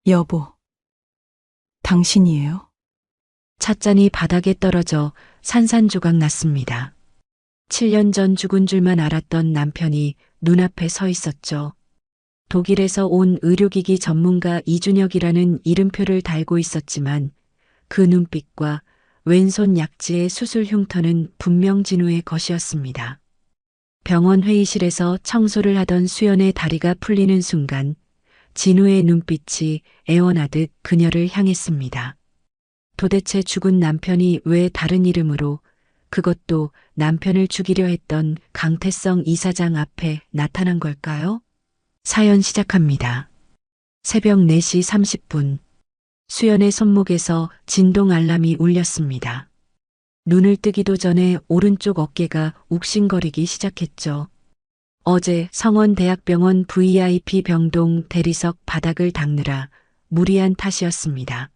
여보, 당신이에요? 찻잔이 바닥에 떨어져 산산조각 났습니다. 7년 전 죽은 줄만 알았던 남편이 눈앞에 서 있었죠. 독일에서 온 의료기기 전문가 이준혁이라는 이름표를 달고 있었지만 그 눈빛과 왼손 약지의 수술 흉터는 분명 진우의 것이었습니다. 병원 회의실에서 청소를 하던 수연의 다리가 풀리는 순간 진우의 눈빛이 애원하듯 그녀를 향했습니다. 도대체 죽은 남편이 왜 다른 이름으로, 그것도 남편을 죽이려 했던 강태성 이사장 앞에 나타난 걸까요? 사연 시작합니다. 새벽 4시 30분. 수연의 손목에서 진동 알람이 울렸습니다. 눈을 뜨기도 전에 오른쪽 어깨가 욱신거리기 시작했죠. 어제 성원대학병원 VIP 병동 대리석 바닥을 닦느라 무리한 탓이었습니다.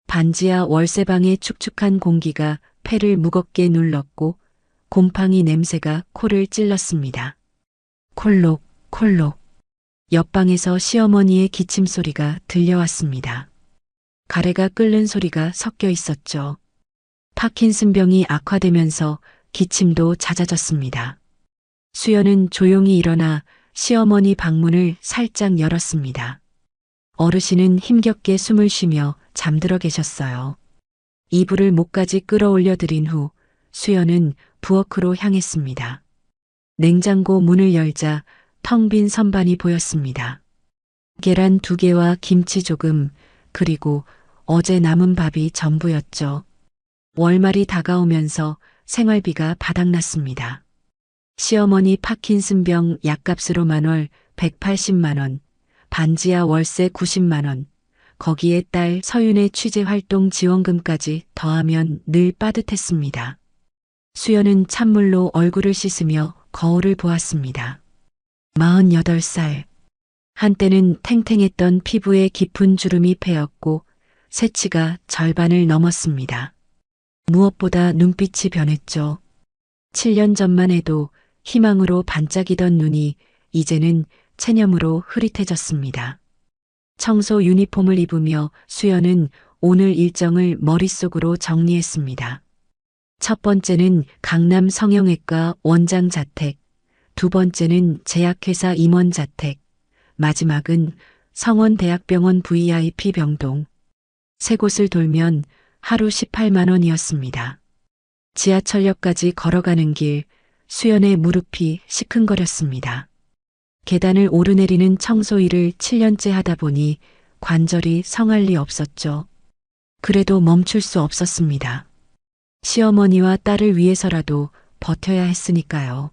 반지하 월세방의 축축한 공기가 폐를 무겁게 눌렀고 곰팡이 냄새가 코를 찔렀습니다. 콜록, 콜록. 옆방에서 시어머니의 기침 소리가 들려왔습니다. 가래가 끓는 소리가 섞여 있었죠. 파킨슨병이 악화되면서 기침도 잦아졌습니다. 수연은 조용히 일어나 시어머니 방문을 살짝 열었습니다. 어르신은 힘겹게 숨을 쉬며 잠들어 계셨어요. 이불을 목까지 끌어올려 드린 후 수연은 부엌으로 향했습니다. 냉장고 문을 열자 텅 빈 선반이 보였습니다. 계란 2개와 김치 조금, 그리고 어제 남은 밥이 전부였죠. 월말이 다가오면서 생활비가 바닥났습니다. 시어머니 파킨슨병 약값으로만 월 180만 원, 반지하 월세 90만 원, 거기에 딸 서윤의 취재활동 지원금까지 더하면 늘 빠듯했습니다. 수연은 찬물로 얼굴을 씻으며 거울을 보았습니다. 48살. 한때는 탱탱했던 피부에 깊은 주름이 패였고 새치가 절반을 넘었습니다. 무엇보다 눈빛이 변했죠. 7년 전만 해도 희망으로 반짝이던 눈이 이제는 체념으로 흐릿해졌습니다. 청소 유니폼을 입으며 수연은 오늘 일정을 머릿속으로 정리했습니다. 첫 번째는 강남 성형외과 원장 자택, 두 번째는 제약회사 임원 자택, 마지막은 성원대학병원 VIP 병동. 세 곳을 돌면 하루 18만 원이었습니다. 지하철역까지 걸어가는 길, 수연의 무릎이 시큰거렸습니다. 계단을 오르내리는 청소 일을 7년째 하다 보니 관절이 성할 리 없었죠. 그래도 멈출 수 없었습니다. 시어머니와 딸을 위해서라도 버텨야 했으니까요.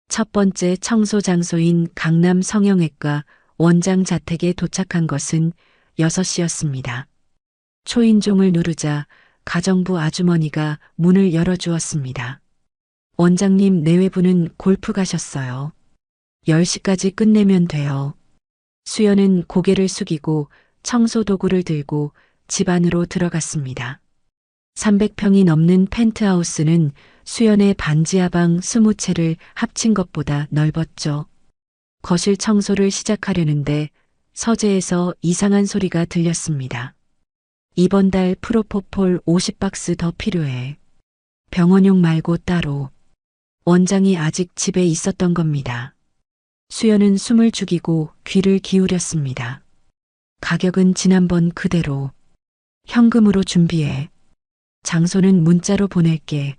첫 번째 청소 장소인 강남 성형외과 원장 자택에 도착한 것은 6시였습니다. 초인종을 누르자 가정부 아주머니가 문을 열어주었습니다. 원장님 내외부는 골프 가셨어요. 10시까지 끝내면 돼요. 수연은 고개를 숙이고 청소 도구를 들고 집 안으로 들어갔습니다. 300평이 넘는 펜트하우스는 수연의 반지하 방 20채를 합친 것보다 넓었죠. 거실 청소를 시작하려는데 서재에서 이상한 소리가 들렸습니다. 이번 달 프로포폴 50박스 더 필요해. 병원용 말고 따로. 원장이 아직 집에 있었던 겁니다. 수연은 숨을 죽이고 귀를 기울였습니다. 가격은 지난번 그대로. 현금으로 준비해. 장소는 문자로 보낼게.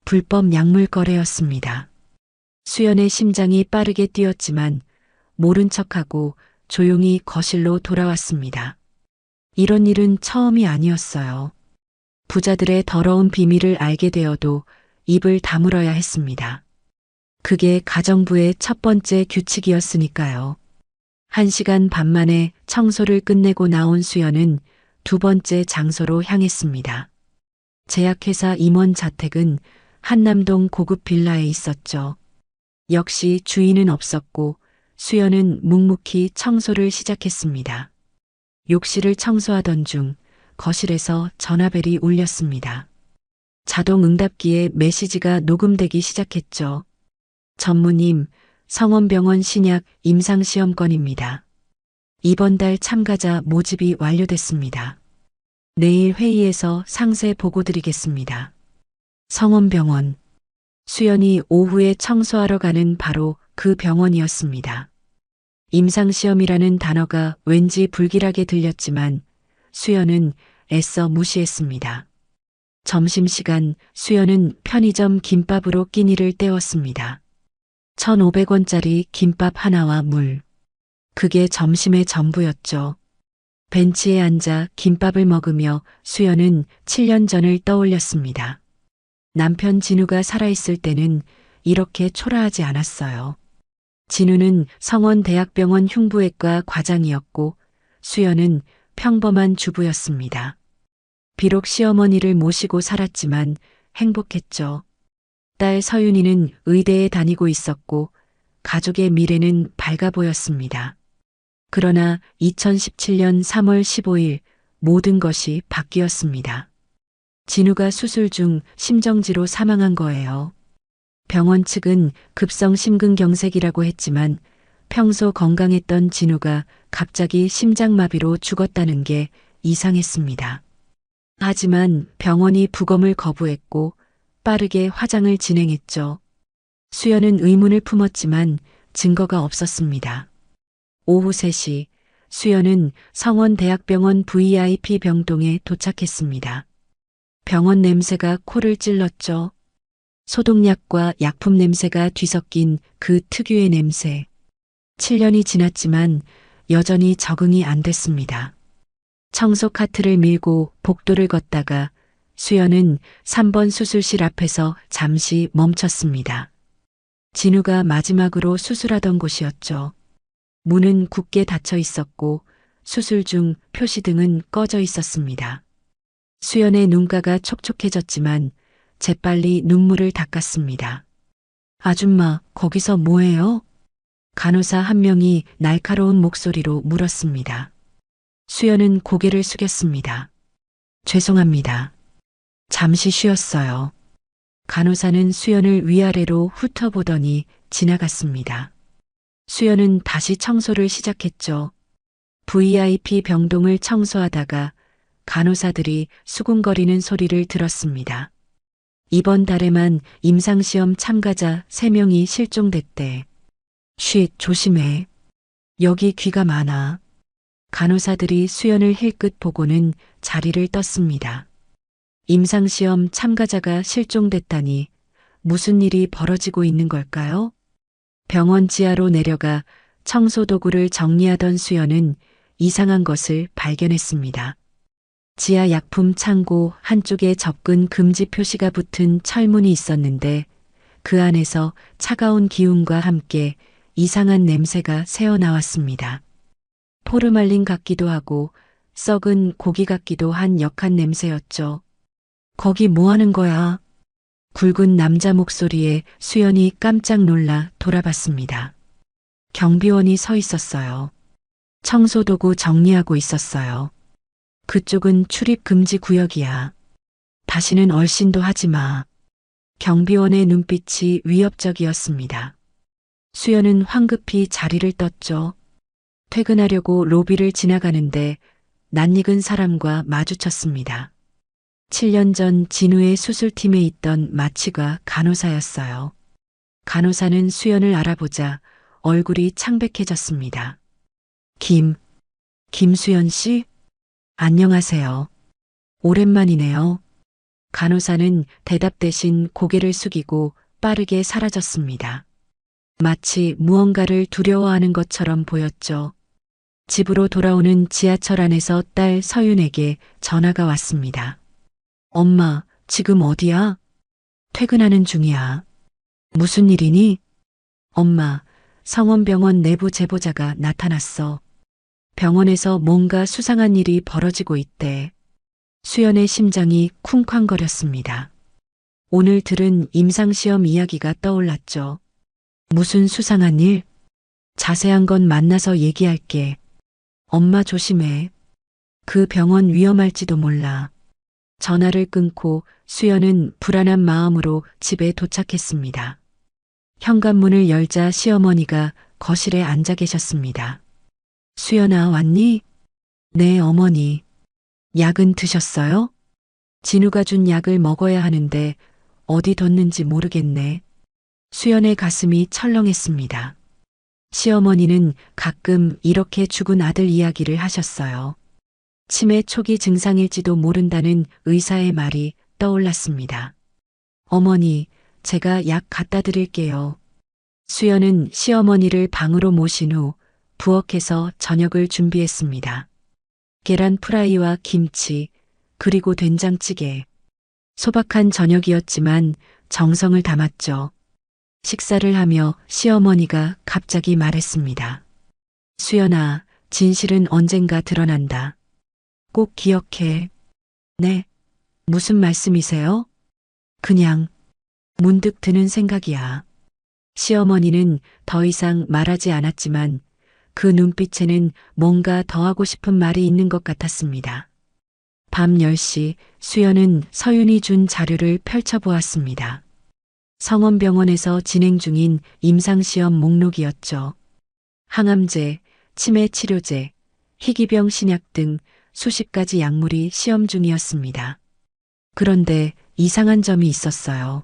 불법 약물 거래였습니다. 수연의 심장이 빠르게 뛰었지만 모른 척하고 조용히 거실로 돌아왔습니다. 이런 일은 처음이 아니었어요. 부자들의 더러운 비밀을 알게 되어도 입을 다물어야 했습니다. 그게 가정부의 첫 번째 규칙이었으니까요. 1시간 반 만에 청소를 끝내고 나온 수연은 두 번째 장소로 향했습니다. 제약회사 임원 자택은 한남동 고급 빌라에 있었죠. 역시 주인은 없었고 수연은 묵묵히 청소를 시작했습니다. 욕실을 청소하던 중 거실에서 전화벨이 울렸습니다. 자동 응답기에 메시지가 녹음되기 시작했죠. 전무님, 성원병원 신약 임상시험 건입니다. 이번 달 참가자 모집이 완료됐습니다. 내일 회의에서 상세 보고 드리겠습니다. 성원병원. 수연이 오후에 청소하러 가는 바로 그 병원이었습니다. 임상시험이라는 단어가 왠지 불길하게 들렸지만 수연은 애써 무시했습니다. 점심시간 수연은 편의점 김밥으로 끼니를 때웠습니다. 1,500원짜리 김밥 하나와 물. 그게 점심의 전부였죠. 벤치에 앉아 김밥을 먹으며 수연은 7년 전을 떠올렸습니다. 남편 진우가 살아있을 때는 이렇게 초라하지 않았어요. 진우는 성원대학병원 흉부외과 과장이었고 수연은 평범한 주부였습니다. 비록 시어머니를 모시고 살았지만 행복했죠. 딸 서윤이는 의대에 다니고 있었고 가족의 미래는 밝아 보였습니다. 그러나 2017년 3월 15일 모든 것이 바뀌었습니다. 진우가 수술 중 심정지로 사망한 거예요. 병원 측은 급성 심근경색이라고 했지만 평소 건강했던 진우가 갑자기 심장마비로 죽었다는 게 이상했습니다. 하지만 병원이 부검을 거부했고 빠르게 화장을 진행했죠. 수연은 의문을 품었지만 증거가 없었습니다. 오후 3시 수연은 성원대학병원 VIP 병동에 도착했습니다. 병원 냄새가 코를 찔렀죠. 소독약과 약품 냄새가 뒤섞인 그 특유의 냄새. 7년이 지났지만 여전히 적응이 안 됐습니다. 청소 카트를 밀고 복도를 걷다가 수연은 3번 수술실 앞에서 잠시 멈췄습니다. 진우가 마지막으로 수술하던 곳이었죠. 문은 굳게 닫혀 있었고 수술 중 표시등은 꺼져 있었습니다. 수연의 눈가가 촉촉해졌지만 재빨리 눈물을 닦았습니다. 아줌마, 거기서 뭐해요? 간호사 한 명이 날카로운 목소리로 물었습니다. 수연은 고개를 숙였습니다. 죄송합니다. 잠시 쉬었어요. 간호사는 수연을 위아래로 훑어보더니 지나갔습니다. 수연은 다시 청소를 시작했죠. VIP 병동을 청소하다가 간호사들이 수군거리는 소리를 들었습니다. 이번 달에만 임상시험 참가자 3명이 실종됐대. 쉿, 조심해. 여기 귀가 많아. 간호사들이 수연을 힐끗 보고는 자리를 떴습니다. 임상시험 참가자가 실종됐다니 무슨 일이 벌어지고 있는 걸까요? 병원 지하로 내려가 청소도구를 정리하던 수연은 이상한 것을 발견했습니다. 지하 약품 창고 한쪽에 접근 금지 표시가 붙은 철문이 있었는데 그 안에서 차가운 기운과 함께 이상한 냄새가 새어나왔습니다. 포르말린 같기도 하고 썩은 고기 같기도 한 역한 냄새였죠. 거기 뭐 하는 거야? 굵은 남자 목소리에 수연이 깜짝 놀라 돌아봤습니다. 경비원이 서 있었어요. 청소도구 정리하고 있었어요. 그쪽은 출입 금지 구역이야. 다시는 얼씬도 하지 마. 경비원의 눈빛이 위협적이었습니다. 수연은 황급히 자리를 떴죠. 퇴근하려고 로비를 지나가는데 낯익은 사람과 마주쳤습니다. 7년 전 진우의 수술팀에 있던 마취가 간호사였어요. 간호사는 수연을 알아보자 얼굴이 창백해졌습니다. 김수연 씨? 안녕하세요. 오랜만이네요. 간호사는 대답 대신 고개를 숙이고 빠르게 사라졌습니다. 마치 무언가를 두려워하는 것처럼 보였죠. 집으로 돌아오는 지하철 안에서 딸 서윤에게 전화가 왔습니다. 엄마, 지금 어디야? 퇴근하는 중이야. 무슨 일이니? 엄마, 성원병원 내부 제보자가 나타났어. 병원에서 뭔가 수상한 일이 벌어지고 있대. 수연의 심장이 쿵쾅거렸습니다. 오늘 들은 임상시험 이야기가 떠올랐죠. 무슨 수상한 일? 자세한 건 만나서 얘기할게. 엄마 조심해. 그 병원 위험할지도 몰라. 전화를 끊고 수연은 불안한 마음으로 집에 도착했습니다. 현관문을 열자 시어머니가 거실에 앉아 계셨습니다. 수연아, 왔니? 네, 어머니. 약은 드셨어요? 진우가 준 약을 먹어야 하는데 어디 뒀는지 모르겠네. 수연의 가슴이 철렁했습니다. 시어머니는 가끔 이렇게 죽은 아들 이야기를 하셨어요. 치매 초기 증상일지도 모른다는 의사의 말이 떠올랐습니다. 어머니, 제가 약 갖다 드릴게요. 수연은 시어머니를 방으로 모신 후 부엌에서 저녁을 준비했습니다. 계란 프라이와 김치, 그리고 된장찌개. 소박한 저녁이었지만 정성을 담았죠. 식사를 하며 시어머니가 갑자기 말했습니다. 수연아, 진실은 언젠가 드러난다. 꼭 기억해. 네, 무슨 말씀이세요? 그냥 문득 드는 생각이야. 시어머니는 더 이상 말하지 않았지만 그 눈빛에는 뭔가 더 하고 싶은 말이 있는 것 같았습니다. 밤 10시 수연은 서윤이 준 자료를 펼쳐보았습니다. 성원병원에서 진행 중인 임상시험 목록이었죠. 항암제, 치매치료제, 희귀병 신약 등 수십 가지 약물이 시험 중이었습니다. 그런데 이상한 점이 있었어요.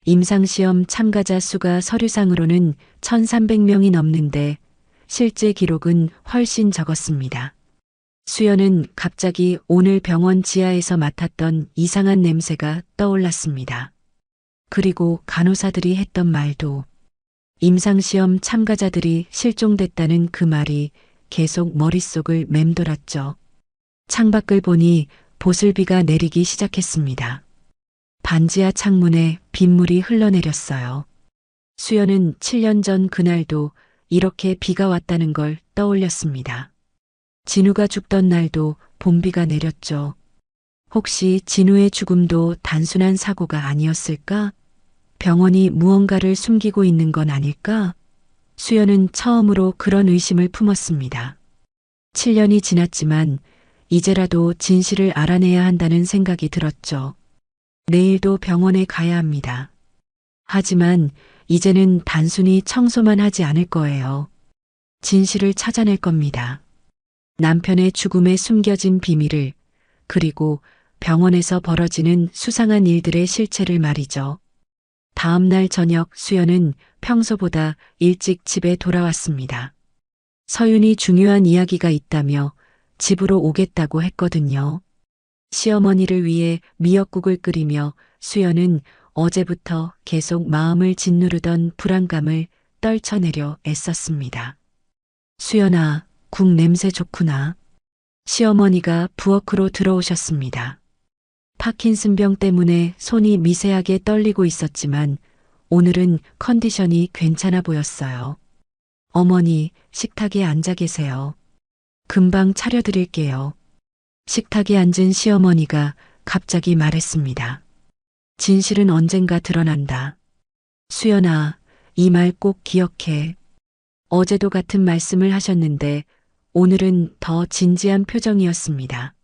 임상시험 참가자 수가 서류상으로는 1,300명이 넘는데 실제 기록은 훨씬 적었습니다. 수연은 갑자기 오늘 병원 지하에서 맡았던 이상한 냄새가 떠올랐습니다. 그리고 간호사들이 했던 말도 임상시험 참가자들이 실종됐다는 그 말이 계속 머릿속을 맴돌았죠. 창밖을 보니 보슬비가 내리기 시작했습니다. 반지하 창문에 빗물이 흘러내렸어요. 수연은 7년 전 그날도 이렇게 비가 왔다는 걸 떠올렸습니다. 진우가 죽던 날도 봄비가 내렸죠. 혹시 진우의 죽음도 단순한 사고가 아니었을까? 병원이 무언가를 숨기고 있는 건 아닐까? 수연은 처음으로 그런 의심을 품었습니다. 7년이 지났지만 이제라도 진실을 알아내야 한다는 생각이 들었죠. 내일도 병원에 가야 합니다. 하지만 이제는 단순히 청소만 하지 않을 거예요. 진실을 찾아낼 겁니다. 남편의 죽음에 숨겨진 비밀을, 그리고 병원에서 벌어지는 수상한 일들의 실체를 말이죠. 다음 날 저녁 수연은 평소보다 일찍 집에 돌아왔습니다. 서윤이 중요한 이야기가 있다며 집으로 오겠다고 했거든요. 시어머니를 위해 미역국을 끓이며 수연은 어제부터 계속 마음을 짓누르던 불안감을 떨쳐내려 애썼습니다. 수연아, 국 냄새 좋구나. 시어머니가 부엌으로 들어오셨습니다. 파킨슨병 때문에 손이 미세하게 떨리고 있었지만 오늘은 컨디션이 괜찮아 보였어요. 어머니, 식탁에 앉아 계세요. 금방 차려드릴게요. 식탁에 앉은 시어머니가 갑자기 말했습니다. 진실은 언젠가 드러난다. 수연아, 이 말 꼭 기억해. 어제도 같은 말씀을 하셨는데 오늘은 더 진지한 표정이었습니다.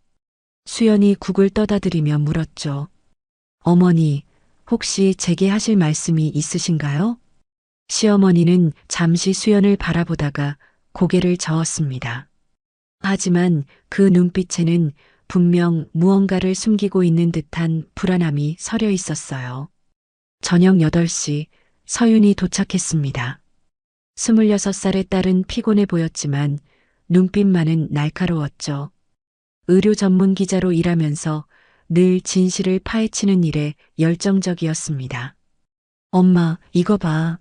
수연이 국을 떠다드리며 물었죠. 어머니, 혹시 제게 하실 말씀이 있으신가요? 시어머니는 잠시 수연을 바라보다가 고개를 저었습니다. 하지만 그 눈빛에는 분명 무언가를 숨기고 있는 듯한 불안함이 서려 있었어요. 저녁 8시 서윤이 도착했습니다. 26살의 딸은 피곤해 보였지만 눈빛만은 날카로웠죠. 의료 전문 기자로 일하면서 늘 진실을 파헤치는 일에 열정적이었습니다. 엄마, 이거 봐.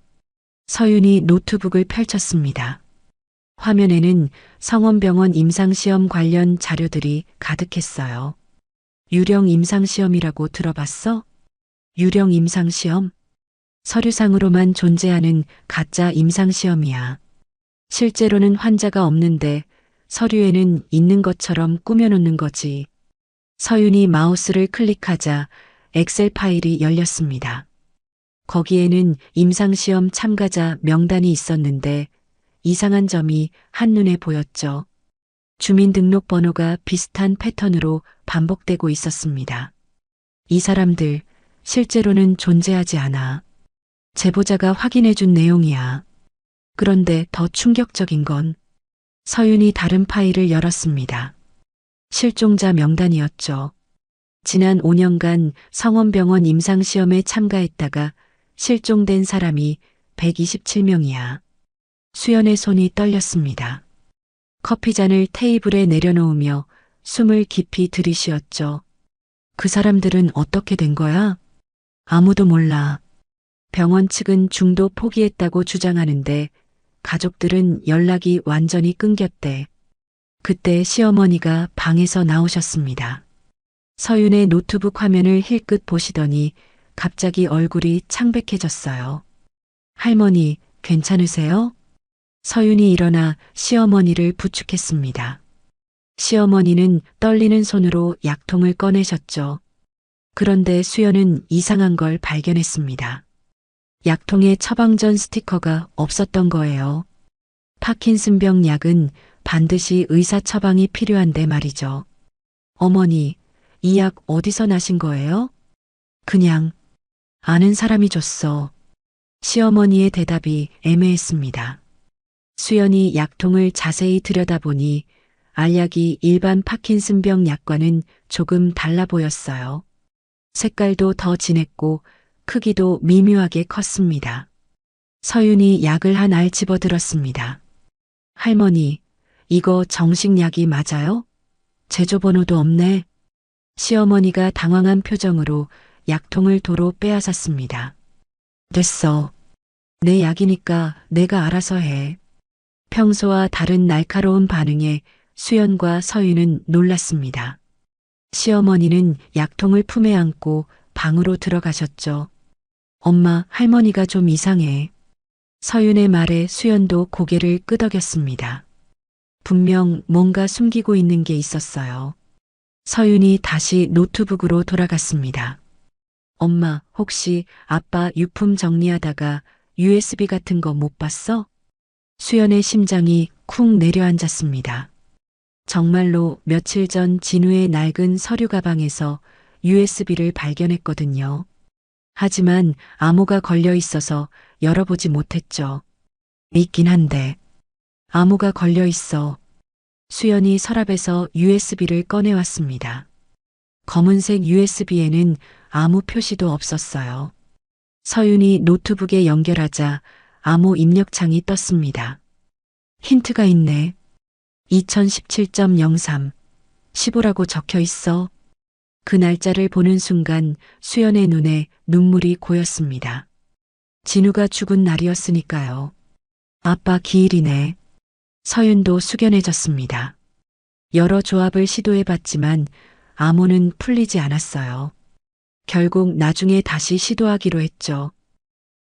서윤이 노트북을 펼쳤습니다. 화면에는 성원병원 임상시험 관련 자료들이 가득했어요. 유령 임상시험이라고 들어봤어? 유령 임상시험? 서류상으로만 존재하는 가짜 임상시험이야. 실제로는 환자가 없는데 서류에는 있는 것처럼 꾸며놓는 거지. 서윤이 마우스를 클릭하자 엑셀 파일이 열렸습니다. 거기에는 임상시험 참가자 명단이 있었는데 이상한 점이 한눈에 보였죠. 주민등록번호가 비슷한 패턴으로 반복되고 있었습니다. 이 사람들 실제로는 존재하지 않아. 제보자가 확인해준 내용이야. 그런데 더 충격적인 건 서윤이 다른 파일을 열었습니다. 실종자 명단이었죠. 지난 5년간 성원병원 임상시험에 참가했다가 실종된 사람이 127명이야. 수연의 손이 떨렸습니다. 커피잔을 테이블에 내려놓으며 숨을 깊이 들이쉬었죠. 그 사람들은 어떻게 된 거야? 아무도 몰라. 병원 측은 중도 포기했다고 주장하는데 가족들은 연락이 완전히 끊겼대. 그때 시어머니가 방에서 나오셨습니다. 서윤의 노트북 화면을 힐끗 보시더니 갑자기 얼굴이 창백해졌어요. 할머니, 괜찮으세요? 서윤이 일어나 시어머니를 부축했습니다. 시어머니는 떨리는 손으로 약통을 꺼내셨죠. 그런데 수연은 이상한 걸 발견했습니다. 약통에 처방전 스티커가 없었던 거예요. 파킨슨병 약은 반드시 의사 처방이 필요한데 말이죠. 어머니, 이 약 어디서 나신 거예요? 그냥 아는 사람이 줬어. 시어머니의 대답이 애매했습니다. 수연이 약통을 자세히 들여다보니 알약이 일반 파킨슨병 약과는 조금 달라 보였어요. 색깔도 더 진했고 크기도 미묘하게 컸습니다. 서윤이 약을 한 알 집어들었습니다. 할머니, 이거 정식약이 맞아요? 제조번호도 없네. 시어머니가 당황한 표정으로 약통을 도로 빼앗았습니다. 됐어. 내 약이니까 내가 알아서 해. 평소와 다른 날카로운 반응에 수연과 서윤은 놀랐습니다. 시어머니는 약통을 품에 안고 방으로 들어가셨죠. 엄마, 할머니가 좀 이상해. 서윤의 말에 수연도 고개를 끄덕였습니다. 분명 뭔가 숨기고 있는 게 있었어요. 서윤이 다시 노트북으로 돌아갔습니다. 엄마, 혹시 아빠 유품 정리하다가 USB 같은 거 못 봤어? 수연의 심장이 쿵 내려앉았습니다. 정말로 며칠 전 진우의 낡은 서류 가방에서 USB를 발견했거든요. 하지만 암호가 걸려 있어서 열어보지 못했죠. 있긴 한데 암호가 걸려 있어. 수연이 서랍에서 USB를 꺼내왔습니다. 검은색 USB에는 아무 표시도 없었어요. 서윤이 노트북에 연결하자 암호 입력창이 떴습니다. 힌트가 있네. 2017.03 15라고 적혀 있어. 그 날짜를 보는 순간 수연의 눈에 눈물이 고였습니다. 진우가 죽은 날이었으니까요. 아빠 기일이네. 서윤도 숙연해졌습니다. 여러 조합을 시도해봤지만 암호는 풀리지 않았어요. 결국 나중에 다시 시도하기로 했죠.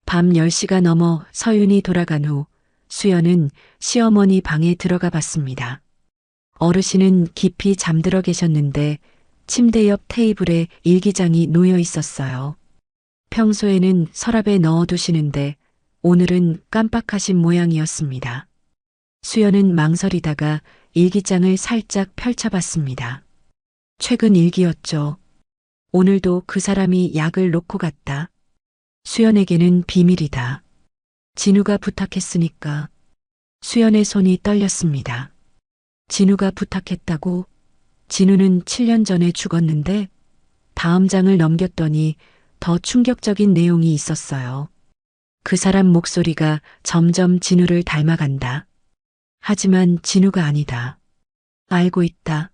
밤 10시가 넘어 서윤이 돌아간 후 수연은 시어머니 방에 들어가 봤습니다. 어르신은 깊이 잠들어 계셨는데 침대 옆 테이블에 일기장이 놓여 있었어요. 평소에는 서랍에 넣어두시는데 오늘은 깜빡하신 모양이었습니다. 수연은 망설이다가 일기장을 살짝 펼쳐봤습니다. 최근 일기였죠. 오늘도 그 사람이 약을 놓고 갔다. 수연에게는 비밀이다. 진우가 부탁했으니까. 수연의 손이 떨렸습니다. 진우가 부탁했다고? 진우는 7년 전에 죽었는데 다음 장을 넘겼더니 더 충격적인 내용이 있었어요. 그 사람 목소리가 점점 진우를 닮아간다. 하지만 진우가 아니다. 알고 있다.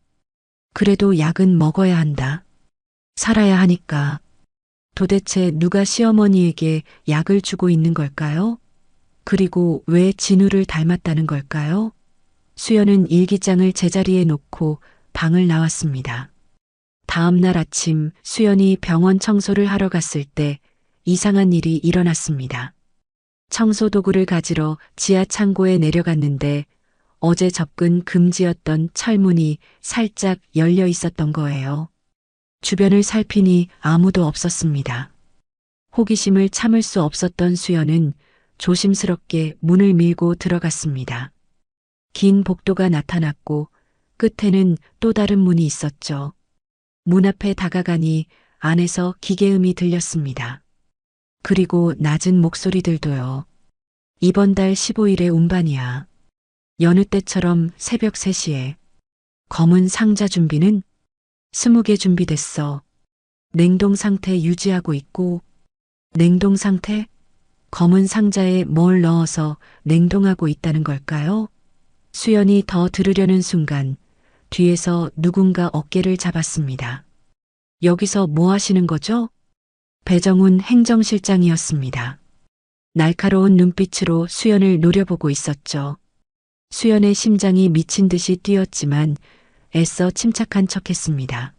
그래도 약은 먹어야 한다. 살아야 하니까. 도대체 누가 시어머니에게 약을 주고 있는 걸까요? 그리고 왜 진우를 닮았다는 걸까요? 수연은 일기장을 제자리에 놓고 방을 나왔습니다. 다음 날 아침 수연이 병원 청소를 하러 갔을 때 이상한 일이 일어났습니다. 청소 도구를 가지러 지하 창고에 내려갔는데 어제 접근 금지였던 철문이 살짝 열려 있었던 거예요. 주변을 살피니 아무도 없었습니다. 호기심을 참을 수 없었던 수연은 조심스럽게 문을 밀고 들어갔습니다. 긴 복도가 나타났고 끝에는 또 다른 문이 있었죠. 문 앞에 다가가니 안에서 기계음이 들렸습니다. 그리고 낮은 목소리들도요. 이번 달 15일에 운반이야. 여느 때처럼 새벽 3시에 검은 상자 준비는 20개 준비됐어. 냉동 상태 유지하고 있고, 냉동 상태? 검은 상자에 뭘 넣어서 냉동하고 있다는 걸까요? 수연이 더 들으려는 순간 뒤에서 누군가 어깨를 잡았습니다. 여기서 뭐 하시는 거죠? 배정훈 행정실장이었습니다. 날카로운 눈빛으로 수연을 노려보고 있었죠. 수연의 심장이 미친 듯이 뛰었지만 애써 침착한 척했습니다.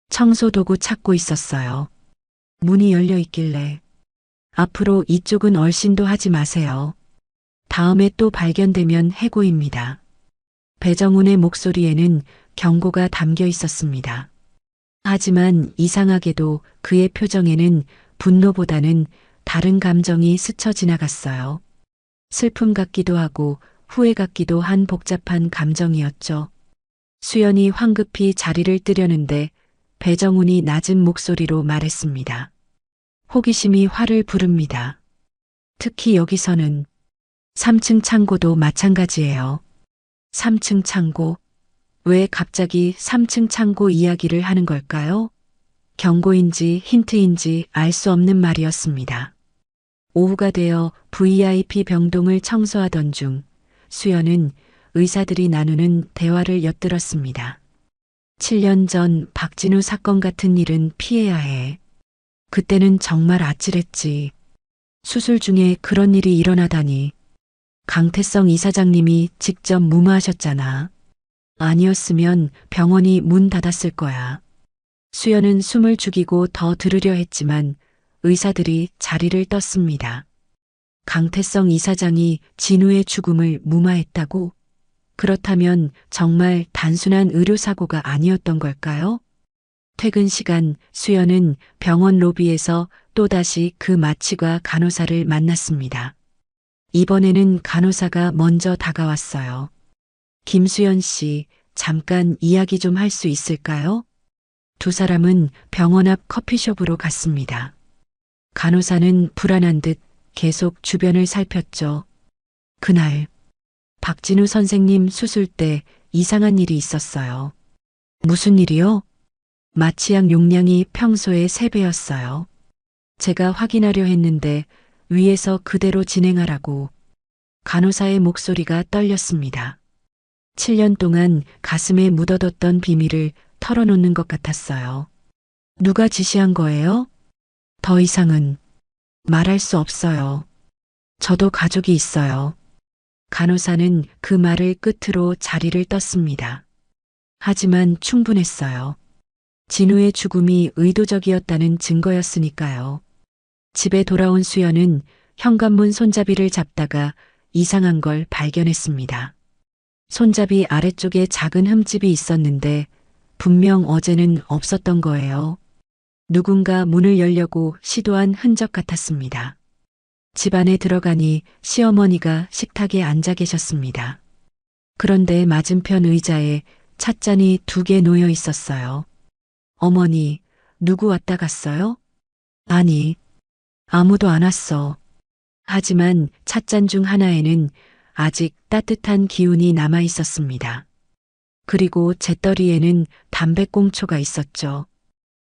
청소도구 찾고 있었어요. 문이 열려 있길래 앞으로 이쪽은 얼씬도 하지 마세요. 다음에 또 발견되면 해고입니다. 배정훈의 목소리에는 경고가 담겨 있었습니다. 하지만 이상하게도 그의 표정에는 분노보다는 다른 감정이 스쳐 지나갔어요. 슬픔 같기도 하고 후회 같기도 한 복잡한 감정이었죠. 수연이 황급히 자리를 뜨려는데 배정훈이 낮은 목소리로 말했습니다. 호기심이 화를 부릅니다. 특히 여기서는 3층 창고도 마찬가지예요. 3층 창고. 왜 갑자기 3층 창고 이야기를 하는 걸까요? 경고인지 힌트인지 알 수 없는 말이었습니다. 오후가 되어 VIP 병동을 청소하던 중 수연은 의사들이 나누는 대화를 엿들었습니다. 7년 전 박진우 사건 같은 일은 피해야 해. 그때는 정말 아찔했지. 수술 중에 그런 일이 일어나다니. 강태성 이사장님이 직접 무마하셨잖아. 아니었으면 병원이 문 닫았을 거야. 수연은 숨을 죽이고 더 들으려 했지만 의사들이 자리를 떴습니다. 강태성 이사장이 진우의 죽음을 무마했다고? 그렇다면 정말 단순한 의료사고가 아니었던 걸까요? 퇴근 시간 수연은 병원 로비에서 또다시 그 마취과 간호사를 만났습니다. 이번에는 간호사가 먼저 다가왔어요. 김수연 씨, 잠깐 이야기 좀 할 수 있을까요? 두 사람은 병원 앞 커피숍으로 갔습니다. 간호사는 불안한 듯 계속 주변을 살폈죠. 그날 박진우 선생님 수술 때 이상한 일이 있었어요. 무슨 일이요? 마취약 용량이 평소의 3배였어요. 제가 확인하려 했는데 위에서 그대로 진행하라고. 간호사의 목소리가 떨렸습니다. 7년 동안 가슴에 묻어뒀던 비밀을 털어놓는 것 같았어요. 누가 지시한 거예요? 더 이상은 말할 수 없어요. 저도 가족이 있어요. 간호사는 그 말을 끝으로 자리를 떴습니다. 하지만 충분했어요. 진우의 죽음이 의도적이었다는 증거였으니까요. 집에 돌아온 수연은 현관문 손잡이를 잡다가 이상한 걸 발견했습니다. 손잡이 아래쪽에 작은 흠집이 있었는데 분명 어제는 없었던 거예요. 누군가 문을 열려고 시도한 흔적 같았습니다. 집 안에 들어가니 시어머니가 식탁에 앉아 계셨습니다. 그런데 맞은편 의자에 찻잔이 2개 놓여 있었어요. 어머니, 누구 왔다 갔어요? 아니, 아무도 안 왔어. 하지만 찻잔 중 하나에는 아직 따뜻한 기운이 남아 있었습니다. 그리고 재떨이에는 담배꽁초가 있었죠.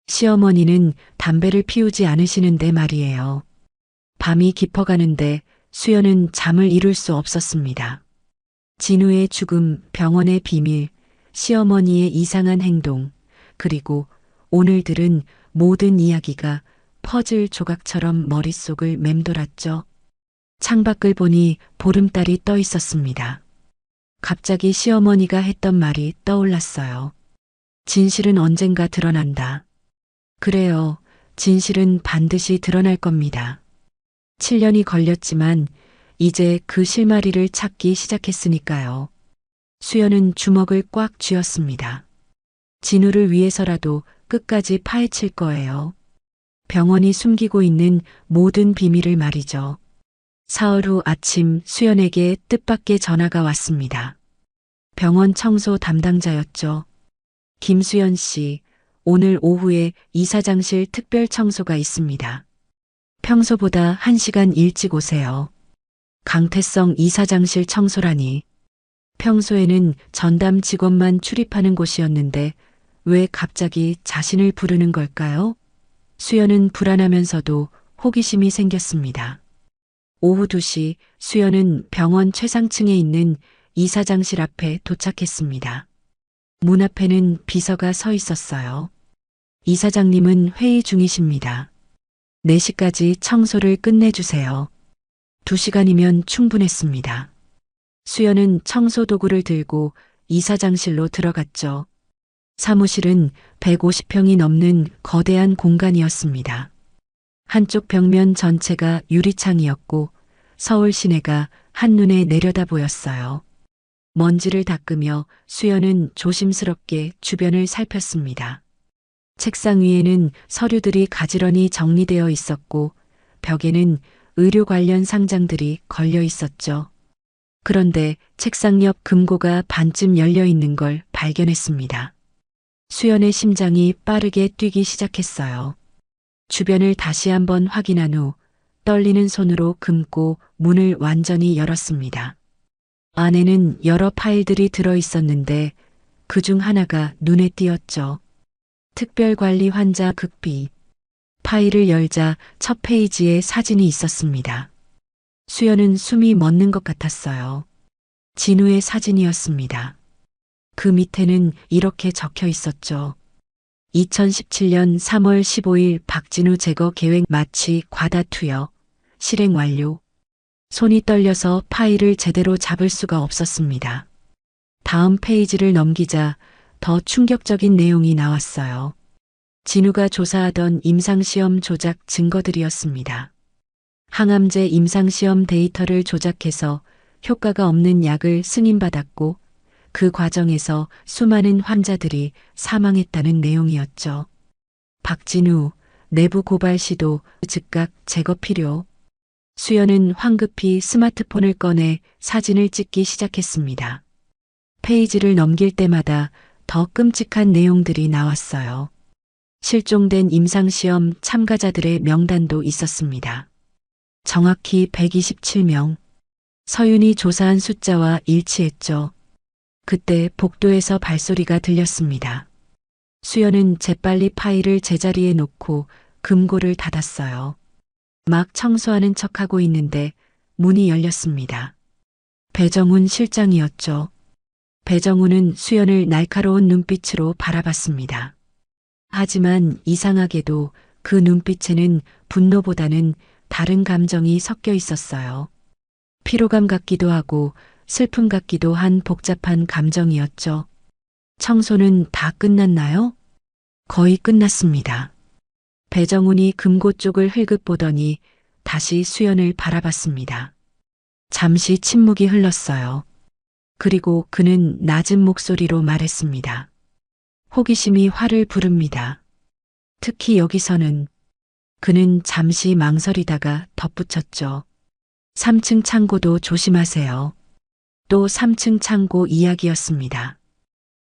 시어머니는 담배를 피우지 않으시는데 말이에요. 밤이 깊어가는데 수연은 잠을 이룰 수 없었습니다. 진우의 죽음, 병원의 비밀, 시어머니의 이상한 행동, 그리고 오늘 들은 모든 이야기가 퍼즐 조각처럼 머릿속을 맴돌았죠. 창밖을 보니 보름달이 떠 있었습니다. 갑자기 시어머니가 했던 말이 떠올랐어요. 진실은 언젠가 드러난다. 그래요. 진실은 반드시 드러날 겁니다. 7년이 걸렸지만 이제 그 실마리를 찾기 시작했으니까요. 수연은 주먹을 꽉 쥐었습니다. 진우를 위해서라도 끝까지 파헤칠 거예요. 병원이 숨기고 있는 모든 비밀을 말이죠. 사흘 후 아침 수연에게 뜻밖의 전화가 왔습니다. 병원 청소 담당자였죠. 김수연 씨, 오늘 오후에 이사장실 특별 청소가 있습니다. 평소보다 1시간 일찍 오세요. 강태성 이사장실 청소라니. 평소에는 전담 직원만 출입하는 곳이었는데 왜 갑자기 자신을 부르는 걸까요? 수연은 불안하면서도 호기심이 생겼습니다. 오후 2시 수연은 병원 최상층에 있는 이사장실 앞에 도착했습니다. 문 앞에는 비서가 서 있었어요. 이사장님은 회의 중이십니다. 4시까지 청소를 끝내주세요. 2시간이면 충분했습니다. 수연은 청소 도구를 들고 이사장실로 들어갔죠. 사무실은 150평이 넘는 거대한 공간이었습니다. 한쪽 벽면 전체가 유리창이었고 서울 시내가 한눈에 내려다 보였어요. 먼지를 닦으며 수연은 조심스럽게 주변을 살폈습니다. 책상 위에는 서류들이 가지런히 정리되어 있었고 벽에는 의료 관련 상장들이 걸려 있었죠. 그런데 책상 옆 금고가 반쯤 열려 있는 걸 발견했습니다. 수연의 심장이 빠르게 뛰기 시작했어요. 주변을 다시 한번 확인한 후 떨리는 손으로 금고 문을 완전히 열었습니다. 안에는 여러 파일들이 들어 있었는데 그중 하나가 눈에 띄었죠. 특별관리 환자 극비. 파일을 열자 첫 페이지에 사진이 있었습니다. 수연은 숨이 멎는 것 같았어요. 진우의 사진이었습니다. 그 밑에는 이렇게 적혀 있었죠. 2017년 3월 15일 박진우 제거 계획 마치 과다 투여. 실행 완료. 손이 떨려서 파일을 제대로 잡을 수가 없었습니다. 다음 페이지를 넘기자 더 충격적인 내용이 나왔어요. 진우가 조사하던 임상시험 조작 증거들이었습니다. 항암제 임상시험 데이터를 조작해서 효과가 없는 약을 승인받았고 그 과정에서 수많은 환자들이 사망했다는 내용이었죠. 박진우, 내부 고발 시도, 즉각 제거 필요. 수연은 황급히 스마트폰을 꺼내 사진을 찍기 시작했습니다. 페이지를 넘길 때마다 더 끔찍한 내용들이 나왔어요. 실종된 임상시험 참가자들의 명단도 있었습니다. 정확히 127명. 서윤이 조사한 숫자와 일치했죠. 그때 복도에서 발소리가 들렸습니다. 수연은 재빨리 파일을 제자리에 놓고 금고를 닫았어요. 막 청소하는 척하고 있는데 문이 열렸습니다. 배정훈 실장이었죠. 배정훈은 수연을 날카로운 눈빛으로 바라봤습니다. 하지만 이상하게도 그 눈빛에는 분노보다는 다른 감정이 섞여 있었어요. 피로감 같기도 하고 슬픔 같기도 한 복잡한 감정이었죠. 청소는 다 끝났나요? 거의 끝났습니다. 배정훈이 금고 쪽을 흘끗 보더니 다시 수연을 바라봤습니다. 잠시 침묵이 흘렀어요. 그리고 그는 낮은 목소리로 말했습니다. 호기심이 화를 부릅니다. 특히 여기서는. 그는 잠시 망설이다가 덧붙였죠. 3층 창고도 조심하세요. 또 3층 창고 이야기였습니다.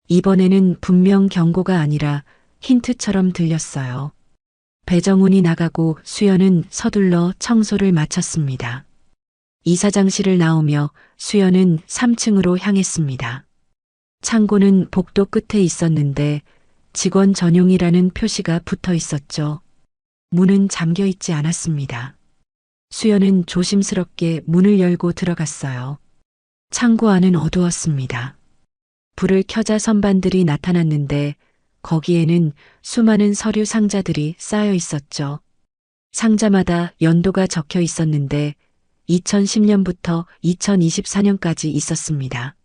이번에는 분명 경고가 아니라 힌트처럼 들렸어요. 배정훈이 나가고 수연은 서둘러 청소를 마쳤습니다. 이사장실을 나오며 수연은 3층으로 향했습니다. 창고는 복도 끝에 있었는데 직원 전용이라는 표시가 붙어 있었죠. 문은 잠겨 있지 않았습니다. 수연은 조심스럽게 문을 열고 들어갔어요. 창고 안은 어두웠습니다. 불을 켜자 선반들이 나타났는데 거기에는 수많은 서류 상자들이 쌓여 있었죠. 상자마다 연도가 적혀 있었는데 2010년부터 2024년까지 있었습니다.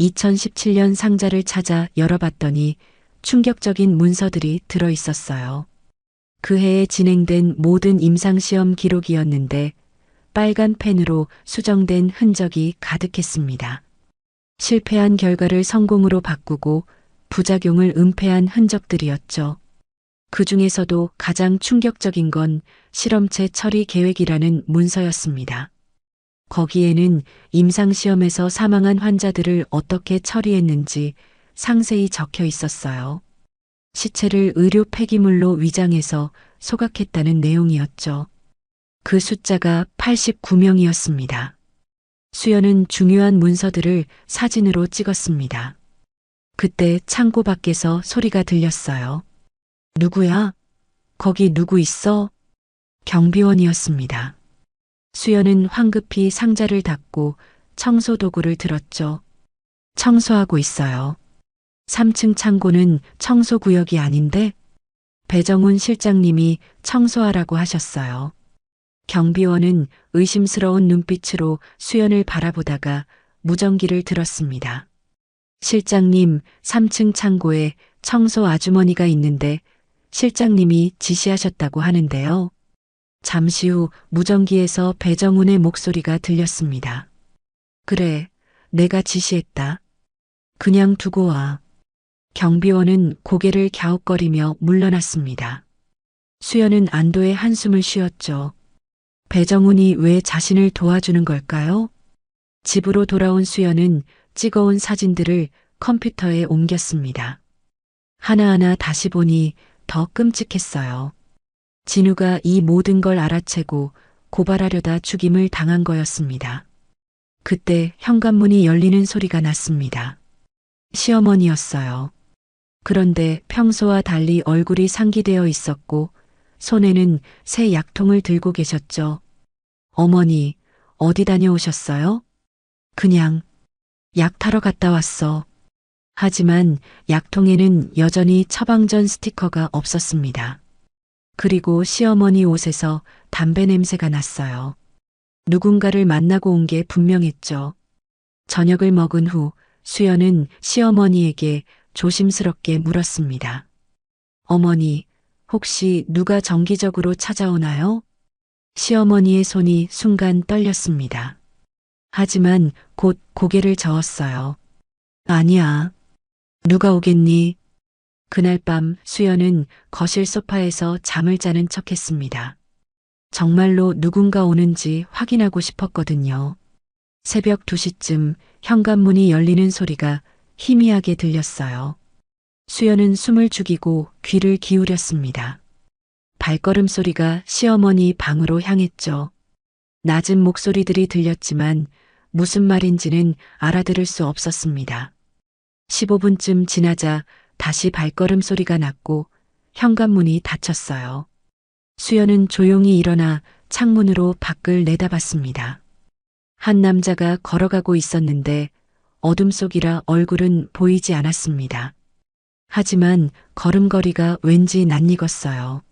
2017년 상자를 찾아 열어봤더니 충격적인 문서들이 들어 있었어요. 그 해에 진행된 모든 임상시험 기록이었는데 빨간 펜으로 수정된 흔적이 가득했습니다. 실패한 결과를 성공으로 바꾸고 부작용을 은폐한 흔적들이었죠. 그 중에서도 가장 충격적인 건 실험체 처리 계획이라는 문서였습니다. 거기에는 임상시험에서 사망한 환자들을 어떻게 처리했는지 상세히 적혀 있었어요. 시체를 의료 폐기물로 위장해서 소각했다는 내용이었죠. 그 숫자가 89명이었습니다. 수연은 중요한 문서들을 사진으로 찍었습니다. 그때 창고 밖에서 소리가 들렸어요. 누구야? 거기 누구 있어? 경비원이었습니다. 수연은 황급히 상자를 닫고 청소 도구를 들었죠. 청소하고 있어요. 3층 창고는 청소 구역이 아닌데? 배정훈 실장님이 청소하라고 하셨어요. 경비원은 의심스러운 눈빛으로 수연을 바라보다가 무전기를 들었습니다. 실장님, 3층 창고에 청소 아주머니가 있는데 실장님이 지시하셨다고 하는데요. 잠시 후 무전기에서 배정훈의 목소리가 들렸습니다. 그래, 내가 지시했다. 그냥 두고 와. 경비원은 고개를 갸웃거리며 물러났습니다. 수연은 안도의 한숨을 쉬었죠. 배정훈이 왜 자신을 도와주는 걸까요? 집으로 돌아온 수연은 찍어온 사진들을 컴퓨터에 옮겼습니다. 하나하나 다시 보니 더 끔찍했어요. 진우가 이 모든 걸 알아채고 고발하려다 죽임을 당한 거였습니다. 그때 현관문이 열리는 소리가 났습니다. 시어머니였어요. 그런데 평소와 달리 얼굴이 상기되어 있었고 손에는 새 약통을 들고 계셨죠. 어머니, 어디 다녀오셨어요? 그냥 약 타러 갔다 왔어. 하지만 약통에는 여전히 처방전 스티커가 없었습니다. 그리고 시어머니 옷에서 담배 냄새가 났어요. 누군가를 만나고 온 게 분명했죠. 저녁을 먹은 후 수연은 시어머니에게 조심스럽게 물었습니다. 어머니, 혹시 누가 정기적으로 찾아오나요? 시어머니의 손이 순간 떨렸습니다. 하지만 곧 고개를 저었어요. 아니야. 누가 오겠니? 그날 밤 수연은 거실 소파에서 잠을 자는 척했습니다. 정말로 누군가 오는지 확인하고 싶었거든요. 새벽 2시쯤 현관문이 열리는 소리가 희미하게 들렸어요. 수연은 숨을 죽이고 귀를 기울였습니다. 발걸음 소리가 시어머니 방으로 향했죠. 낮은 목소리들이 들렸지만 무슨 말인지는 알아들을 수 없었습니다. 15분쯤 지나자 다시 발걸음 소리가 났고 현관문이 닫혔어요. 수연은 조용히 일어나 창문으로 밖을 내다봤습니다. 한 남자가 걸어가고 있었는데 어둠 속이라 얼굴은 보이지 않았습니다. 하지만 걸음걸이가 왠지 낯익었어요.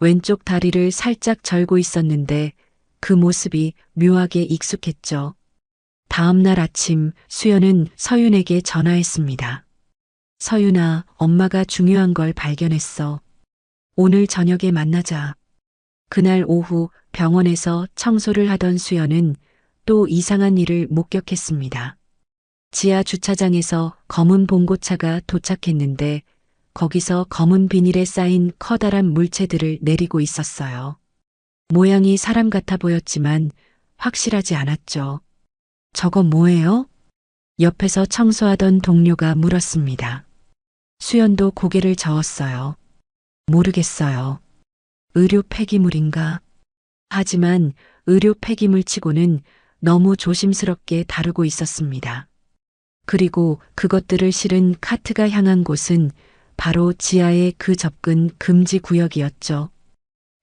왼쪽 다리를 살짝 절고 있었는데 그 모습이 묘하게 익숙했죠. 다음 날 아침 수연은 서윤에게 전화했습니다. 서윤아, 엄마가 중요한 걸 발견했어. 오늘 저녁에 만나자. 그날 오후 병원에서 청소를 하던 수연은 또 이상한 일을 목격했습니다. 지하 주차장에서 검은 봉고차가 도착했는데 거기서 검은 비닐에 쌓인 커다란 물체들을 내리고 있었어요. 모양이 사람 같아 보였지만 확실하지 않았죠. 저건 뭐예요? 옆에서 청소하던 동료가 물었습니다. 수연도 고개를 저었어요. 모르겠어요. 의료 폐기물인가? 하지만 의료 폐기물 치고는 너무 조심스럽게 다루고 있었습니다. 그리고 그것들을 실은 카트가 향한 곳은 바로 지하의 그 접근 금지 구역이었죠.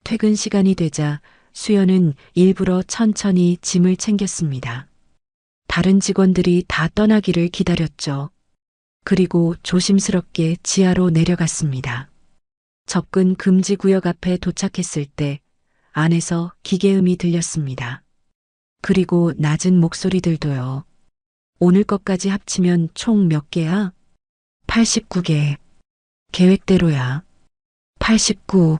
퇴근 시간이 되자 수연은 일부러 천천히 짐을 챙겼습니다. 다른 직원들이 다 떠나기를 기다렸죠. 그리고 조심스럽게 지하로 내려갔습니다. 접근 금지 구역 앞에 도착했을 때 안에서 기계음이 들렸습니다. 그리고 낮은 목소리들도요. 오늘 것까지 합치면 총 몇 개야? 89개. 계획대로야. 89.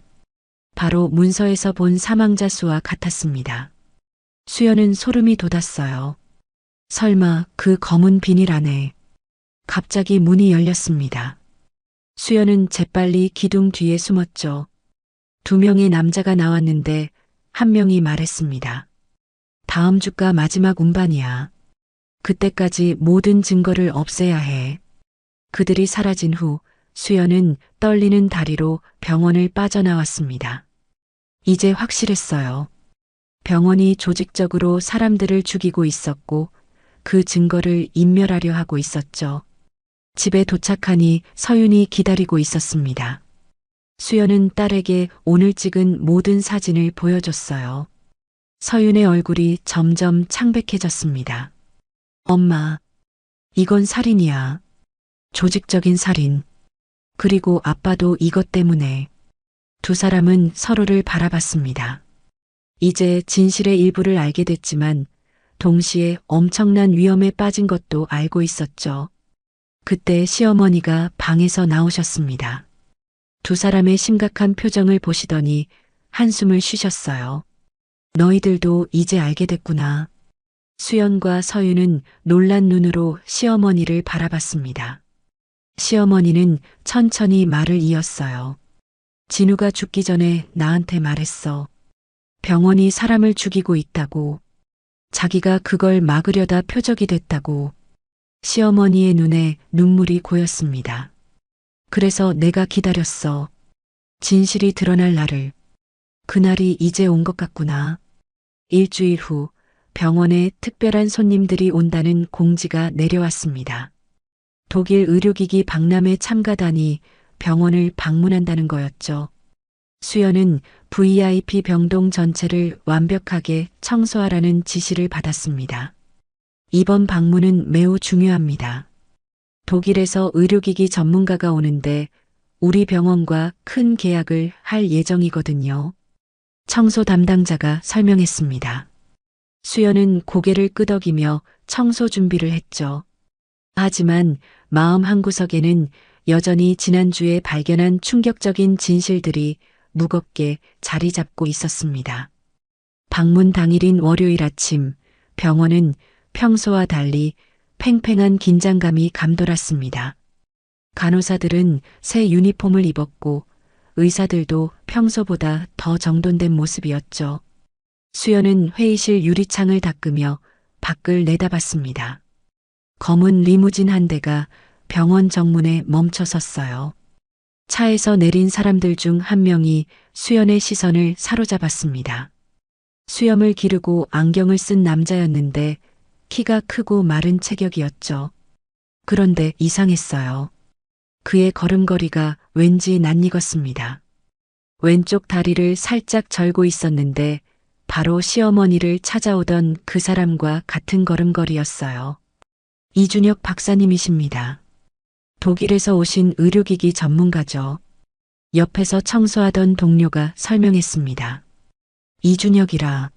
바로 문서에서 본 사망자 수와 같았습니다. 수연은 소름이 돋았어요. 설마 그 검은 비닐 안에. 갑자기 문이 열렸습니다. 수연은 재빨리 기둥 뒤에 숨었죠. 2명의 남자가 나왔는데 한 명이 말했습니다. 다음 주가 마지막 운반이야. 그때까지 모든 증거를 없애야 해. 그들이 사라진 후 수연은 떨리는 다리로 병원을 빠져나왔습니다. 이제 확실했어요. 병원이 조직적으로 사람들을 죽이고 있었고 그 증거를 인멸하려 하고 있었죠. 집에 도착하니 서윤이 기다리고 있었습니다. 수연은 딸에게 오늘 찍은 모든 사진을 보여줬어요. 서윤의 얼굴이 점점 창백해졌습니다. 엄마, 이건 살인이야. 조직적인 살인. 그리고 아빠도 이것 때문에. 두 사람은 서로를 바라봤습니다. 이제 진실의 일부를 알게 됐지만 동시에 엄청난 위험에 빠진 것도 알고 있었죠. 그때 시어머니가 방에서 나오셨습니다. 두 사람의 심각한 표정을 보시더니 한숨을 쉬셨어요. 너희들도 이제 알게 됐구나. 수연과 서윤은 놀란 눈으로 시어머니를 바라봤습니다. 시어머니는 천천히 말을 이었어요. 진우가 죽기 전에 나한테 말했어. 병원이 사람을 죽이고 있다고. 자기가 그걸 막으려다 표적이 됐다고. 시어머니의 눈에 눈물이 고였습니다. 그래서 내가 기다렸어. 진실이 드러날 날을. 그날이 이제 온 것 같구나. 일주일 후 병원에 특별한 손님들이 온다는 공지가 내려왔습니다. 독일 의료기기 박람회 참가단이 병원을 방문한다는 거였죠. 수연은 VIP 병동 전체를 완벽하게 청소하라는 지시를 받았습니다. 이번 방문은 매우 중요합니다. 독일에서 의료기기 전문가가 오는데 우리 병원과 큰 계약을 할 예정이거든요. 청소 담당자가 설명했습니다. 수연은 고개를 끄덕이며 청소 준비를 했죠. 하지만 마음 한구석에는 여전히 지난주에 발견한 충격적인 진실들이 무겁게 자리 잡고 있었습니다. 방문 당일인 월요일 아침, 병원은 평소와 달리 팽팽한 긴장감이 감돌았습니다. 간호사들은 새 유니폼을 입었고 의사들도 평소보다 더 정돈된 모습이었죠. 수연은 회의실 유리창을 닦으며 밖을 내다봤습니다. 검은 리무진 한 대가 병원 정문에 멈춰 섰어요. 차에서 내린 사람들 중 한 명이 수연의 시선을 사로잡았습니다. 수염을 기르고 안경을 쓴 남자였는데 키가 크고 마른 체격이었죠. 그런데 이상했어요. 그의 걸음걸이가 왠지 낯익었습니다. 왼쪽 다리를 살짝 절고 있었는데 바로 시어머니를 찾아오던 그 사람과 같은 걸음걸이였어요. 이준혁 박사님이십니다. 독일에서 오신 의료기기 전문가죠. 옆에서 청소하던 동료가 설명했습니다. 이준혁이라.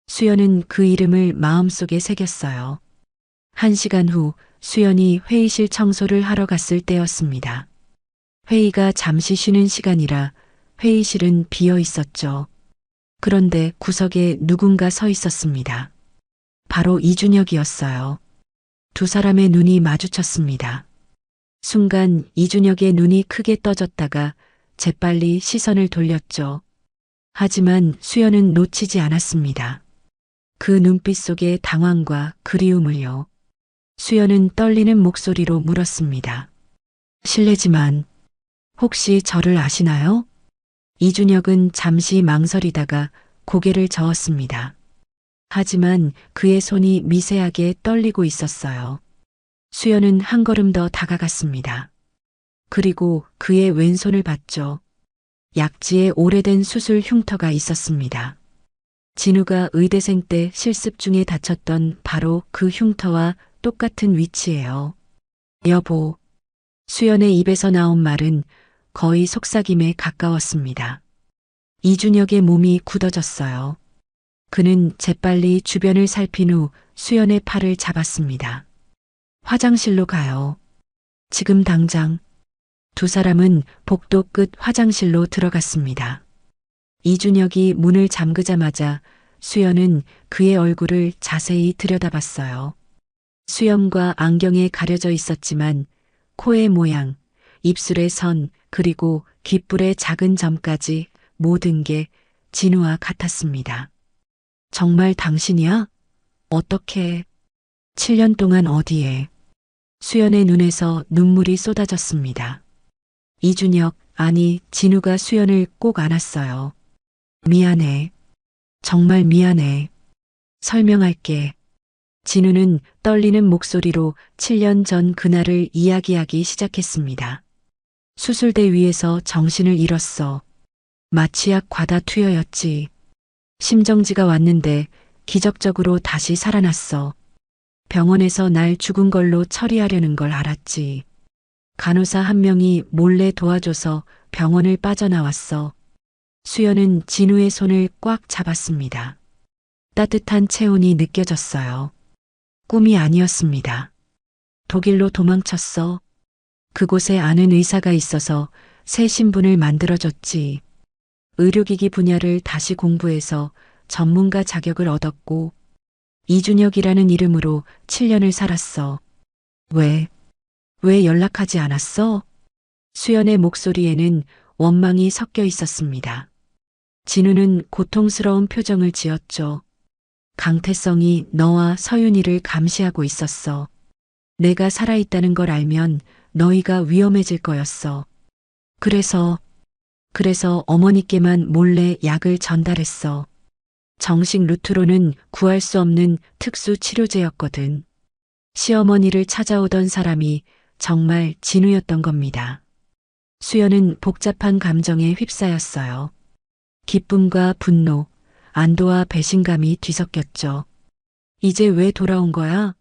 수연은 그 이름을 마음속에 새겼어요. 1시간 후 수연이 회의실 청소를 하러 갔을 때였습니다. 회의가 잠시 쉬는 시간이라 회의실은 비어 있었죠. 그런데 구석에 누군가 서 있었습니다. 바로 이준혁이었어요. 두 사람의 눈이 마주쳤습니다. 순간 이준혁의 눈이 크게 떠졌다가 재빨리 시선을 돌렸죠. 하지만 수연은 놓치지 않았습니다. 그 눈빛 속에 당황과 그리움을요. 수연은 떨리는 목소리로 물었습니다. 실례지만 혹시 저를 아시나요? 이준혁은 잠시 망설이다가 고개를 저었습니다. 하지만 그의 손이 미세하게 떨리고 있었어요. 수연은 한 걸음 더 다가갔습니다. 그리고 그의 왼손을 봤죠. 약지에 오래된 수술 흉터가 있었습니다. 진우가 의대생 때 실습 중에 다쳤던 바로 그 흉터와 똑같은 위치예요. 여보. 수연의 입에서 나온 말은 거의 속삭임에 가까웠습니다. 이준혁의 몸이 굳어졌어요. 그는 재빨리 주변을 살핀 후 수연의 팔을 잡았습니다. 화장실로 가요. 지금 당장. 두 사람은 복도 끝 화장실로 들어갔습니다. 이준혁이 문을 잠그자마자 수연은 그의 얼굴을 자세히 들여다봤어요. 수염과 안경에 가려져 있었지만 코의 모양, 입술의 선, 그리고 귓불의 작은 점까지 모든 게 진우와 같았습니다. 정말 당신이야? 어떻게? 7년 동안 어디에? 수연의 눈에서 눈물이 쏟아졌습니다. 이준혁, 아니 진우가 수연을 꼭 안았어요. 미안해. 정말 미안해. 설명할게. 진우는 떨리는 목소리로 7년 전 그날을 이야기하기 시작했습니다. 수술대 위에서 정신을 잃었어. 마취약 과다 투여였지. 심정지가 왔는데 기적적으로 다시 살아났어. 병원에서 날 죽은 걸로 처리하려는 걸 알았지. 간호사 한 명이 몰래 도와줘서 병원을 빠져나왔어. 수연은 진우의 손을 꽉 잡았습니다. 따뜻한 체온이 느껴졌어요. 꿈이 아니었습니다. 독일로 도망쳤어. 그곳에 아는 의사가 있어서 새 신분을 만들어줬지. 의료기기 분야를 다시 공부해서 전문가 자격을 얻었고, 이준혁이라는 이름으로 7년을 살았어. 왜 연락하지 않았어? 수연의 목소리에는 원망이 섞여 있었습니다. 진우는 고통스러운 표정을 지었죠. 강태성이 너와 서윤이를 감시하고 있었어. 내가 살아있다는 걸 알면 너희가 위험해질 거였어. 그래서 어머니께만 몰래 약을 전달했어. 정식 루트로는 구할 수 없는 특수 치료제였거든. 시어머니를 찾아오던 사람이 정말 진우였던 겁니다. 수연은 복잡한 감정에 휩싸였어요. 기쁨과 분노, 안도와 배신감이 뒤섞였죠. 이제 왜 돌아온 거야?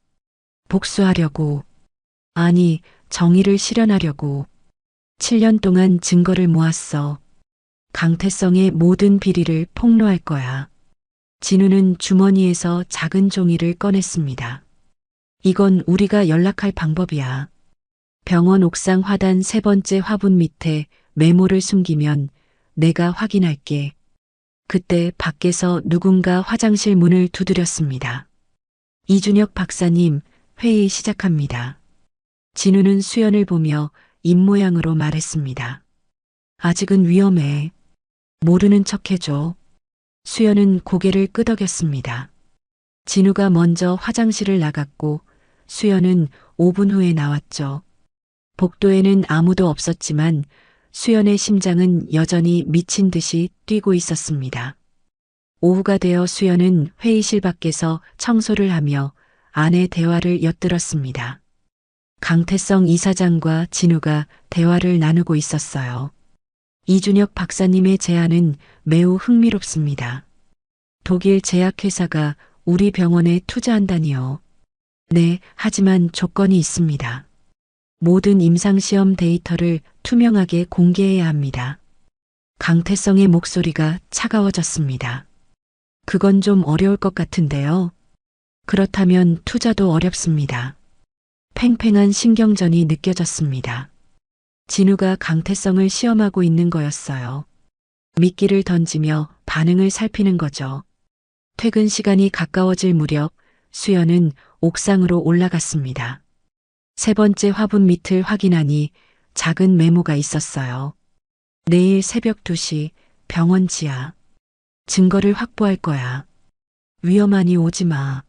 복수하려고. 아니, 정의를 실현하려고. 7년 동안 증거를 모았어. 강태성의 모든 비리를 폭로할 거야. 진우는 주머니에서 작은 종이를 꺼냈습니다. 이건 우리가 연락할 방법이야. 병원 옥상 화단 3번째 화분 밑에 메모를 숨기면 내가 확인할게. 그때 밖에서 누군가 화장실 문을 두드렸습니다. 이준혁 박사님, 회의 시작합니다. 진우는 수연을 보며 입모양으로 말했습니다. 아직은 위험해. 모르는 척 해줘. 수연은 고개를 끄덕였습니다. 진우가 먼저 화장실을 나갔고 수연은 5분 후에 나왔죠. 복도에는 아무도 없었지만 수연의 심장은 여전히 미친 듯이 뛰고 있었습니다. 오후가 되어 수연은 회의실 밖에서 청소를 하며 아내 대화를 엿들었습니다. 강태성 이사장과 진우가 대화를 나누고 있었어요. 이준혁 박사님의 제안은 매우 흥미롭습니다. 독일 제약회사가 우리 병원에 투자한다니요. 네, 하지만 조건이 있습니다. 모든 임상시험 데이터를 투명하게 공개해야 합니다. 강태성의 목소리가 차가워졌습니다. 그건 좀 어려울 것 같은데요. 그렇다면 투자도 어렵습니다. 팽팽한 신경전이 느껴졌습니다. 진우가 강태성을 시험하고 있는 거였어요. 미끼를 던지며 반응을 살피는 거죠. 퇴근 시간이 가까워질 무렵 수연은 옥상으로 올라갔습니다. 3번째 화분 밑을 확인하니 작은 메모가 있었어요. 내일 새벽 2시 병원 지하. 증거를 확보할 거야. 위험하니 오지 마.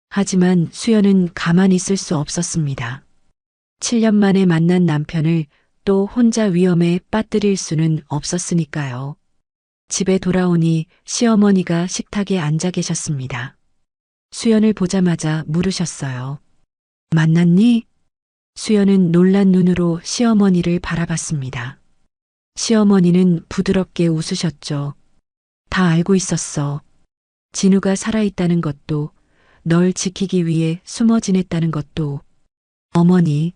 하지만 수연은 가만히 있을 수 없었습니다. 7년 만에 만난 남편을 또 혼자 위험에 빠뜨릴 수는 없었으니까요. 집에 돌아오니 시어머니가 식탁에 앉아 계셨습니다. 수연을 보자마자 물으셨어요. 만났니? 수연은 놀란 눈으로 시어머니를 바라봤습니다. 시어머니는 부드럽게 웃으셨죠. 다 알고 있었어. 진우가 살아있다는 것도, 널 지키기 위해 숨어 지냈다는 것도. 어머니,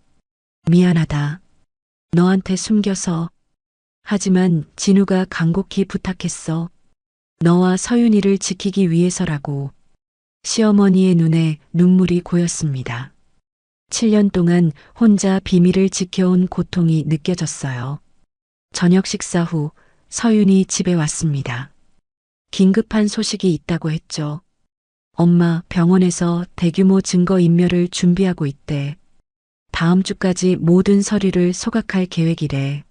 미안하다. 너한테 숨겨서. 하지만 진우가 간곡히 부탁했어. 너와 서윤이를 지키기 위해서라고. 시어머니의 눈에 눈물이 고였습니다. 7년 동안 혼자 비밀을 지켜온 고통이 느껴졌어요. 저녁 식사 후 서윤이 집에 왔습니다. 긴급한 소식이 있다고 했죠. 엄마 병원에서 대규모 증거인멸을 준비하고 있대. 다음 주까지 모든 서류를 소각할 계획이래.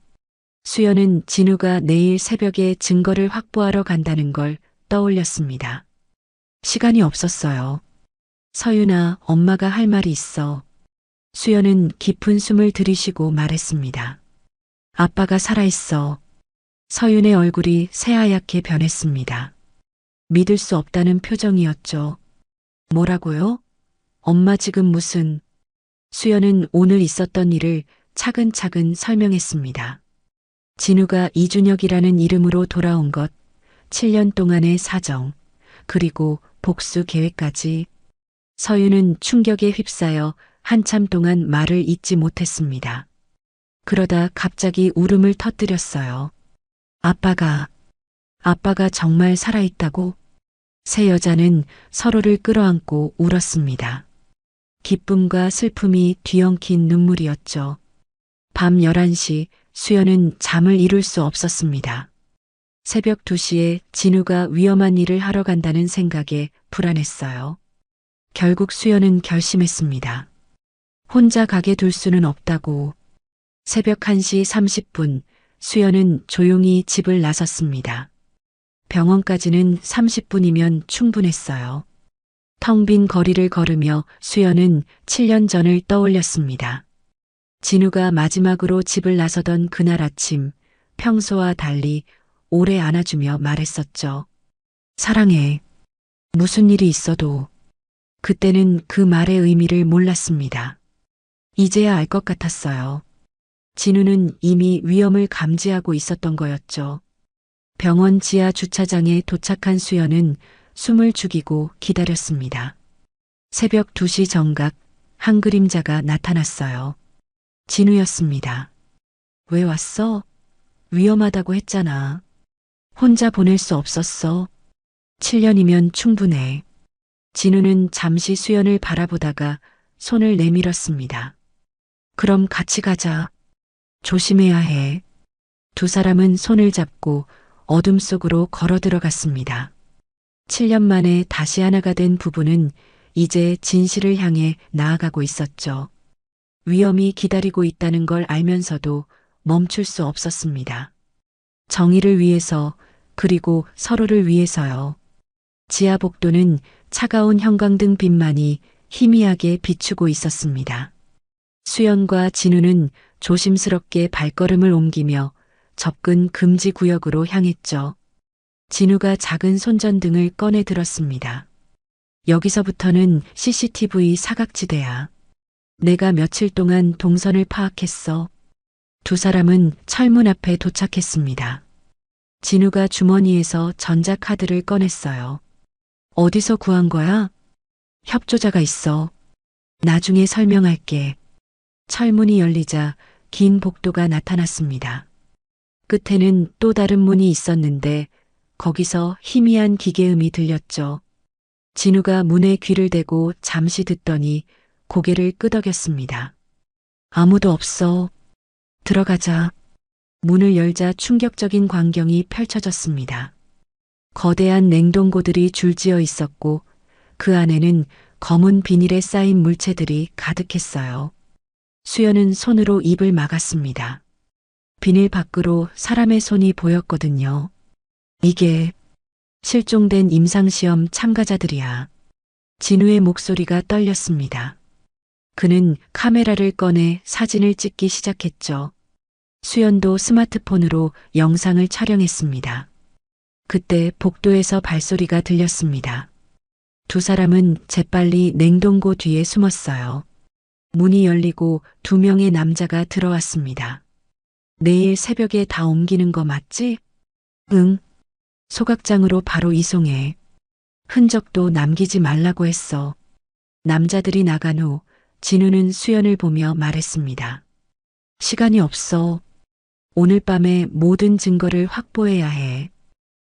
수연은 진우가 내일 새벽에 증거를 확보하러 간다는 걸 떠올렸습니다. 시간이 없었어요. 서윤아, 엄마가 할 말이 있어. 수연은 깊은 숨을 들이쉬고 말했습니다. 아빠가 살아있어. 서윤의 얼굴이 새하얗게 변했습니다. 믿을 수 없다는 표정이었죠. 뭐라고요? 엄마 지금 무슨... 수연은 오늘 있었던 일을 차근차근 설명했습니다. 진우가 이준혁이라는 이름으로 돌아온 것, 7년 동안의 사정, 그리고 복수 계획까지. 서유는 충격에 휩싸여 한참 동안 말을 잇지 못했습니다. 그러다 갑자기 울음을 터뜨렸어요. 아빠가 정말 살아있다고? 세 여자는 서로를 끌어안고 울었습니다. 기쁨과 슬픔이 뒤엉킨 눈물이었죠. 밤 11시 수연은 잠을 이룰 수 없었습니다. 새벽 2시에 진우가 위험한 일을 하러 간다는 생각에 불안했어요. 결국 수연은 결심했습니다. 혼자 가게 둘 수는 없다고. 새벽 1시 30분 수연은 조용히 집을 나섰습니다. 병원까지는 30분이면 충분했어요. 텅 빈 거리를 걸으며 수연은 7년 전을 떠올렸습니다. 진우가 마지막으로 집을 나서던 그날 아침, 평소와 달리 오래 안아주며 말했었죠. 사랑해. 무슨 일이 있어도. 그때는 그 말의 의미를 몰랐습니다. 이제야 알 것 같았어요. 진우는 이미 위험을 감지하고 있었던 거였죠. 병원 지하 주차장에 도착한 수연은 숨을 죽이고 기다렸습니다. 새벽 2시 정각 한 그림자가 나타났어요. 진우였습니다. 왜 왔어? 위험하다고 했잖아. 혼자 보낼 수 없었어. 7년이면 충분해. 진우는 잠시 수연을 바라보다가 손을 내밀었습니다. 그럼 같이 가자. 조심해야 해. 두 사람은 손을 잡고 어둠 속으로 걸어 들어갔습니다. 7년 만에 다시 하나가 된 부부는 이제 진실을 향해 나아가고 있었죠. 위험이 기다리고 있다는 걸 알면서도 멈출 수 없었습니다. 정의를 위해서, 그리고 서로를 위해서요. 지하 복도는 차가운 형광등 빛만이 희미하게 비추고 있었습니다. 수연과 진우는 조심스럽게 발걸음을 옮기며 접근 금지 구역으로 향했죠. 진우가 작은 손전등을 꺼내 들었습니다. 여기서부터는 CCTV 사각지대야. 내가 며칠 동안 동선을 파악했어. 두 사람은 철문 앞에 도착했습니다. 진우가 주머니에서 전자카드를 꺼냈어요. 어디서 구한 거야? 협조자가 있어. 나중에 설명할게. 철문이 열리자 긴 복도가 나타났습니다. 끝에는 또 다른 문이 있었는데 거기서 희미한 기계음이 들렸죠. 진우가 문에 귀를 대고 잠시 듣더니 고개를 끄덕였습니다. 아무도 없어. 들어가자. 문을 열자 충격적인 광경이 펼쳐졌습니다. 거대한 냉동고들이 줄지어 있었고 그 안에는 검은 비닐에 쌓인 물체들이 가득했어요. 수연은 손으로 입을 막았습니다. 비닐 밖으로 사람의 손이 보였거든요. 이게 실종된 임상시험 참가자들이야. 진우의 목소리가 떨렸습니다. 그는 카메라를 꺼내 사진을 찍기 시작했죠. 수연도 스마트폰으로 영상을 촬영했습니다. 그때 복도에서 발소리가 들렸습니다. 두 사람은 재빨리 냉동고 뒤에 숨었어요. 문이 열리고 2명의 남자가 들어왔습니다. 내일 새벽에 다 옮기는 거 맞지? 응. 소각장으로 바로 이송해. 흔적도 남기지 말라고 했어. 남자들이 나간 후 진우는 수연을 보며 말했습니다. 시간이 없어. 오늘 밤에 모든 증거를 확보해야 해.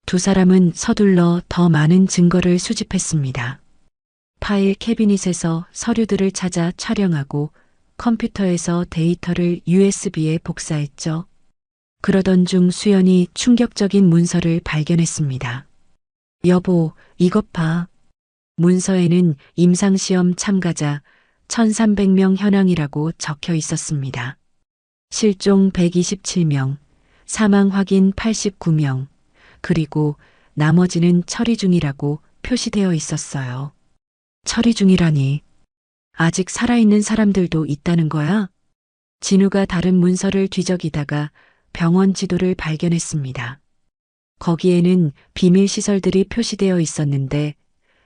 두 사람은 서둘러 더 많은 증거를 수집했습니다. 파일 캐비닛에서 서류들을 찾아 촬영하고 컴퓨터에서 데이터를 USB에 복사했죠. 그러던 중 수연이 충격적인 문서를 발견했습니다. 여보, 이것 봐. 문서에는 임상시험 참가자 1300명 현황이라고 적혀 있었습니다. 실종 127명, 사망 확인 89명, 그리고 나머지는 처리 중이라고 표시되어 있었어요. 처리 중이라니. 아직 살아있는 사람들도 있다는 거야? 진우가 다른 문서를 뒤적이다가 병원 지도를 발견했습니다. 거기에는 비밀 시설들이 표시되어 있었는데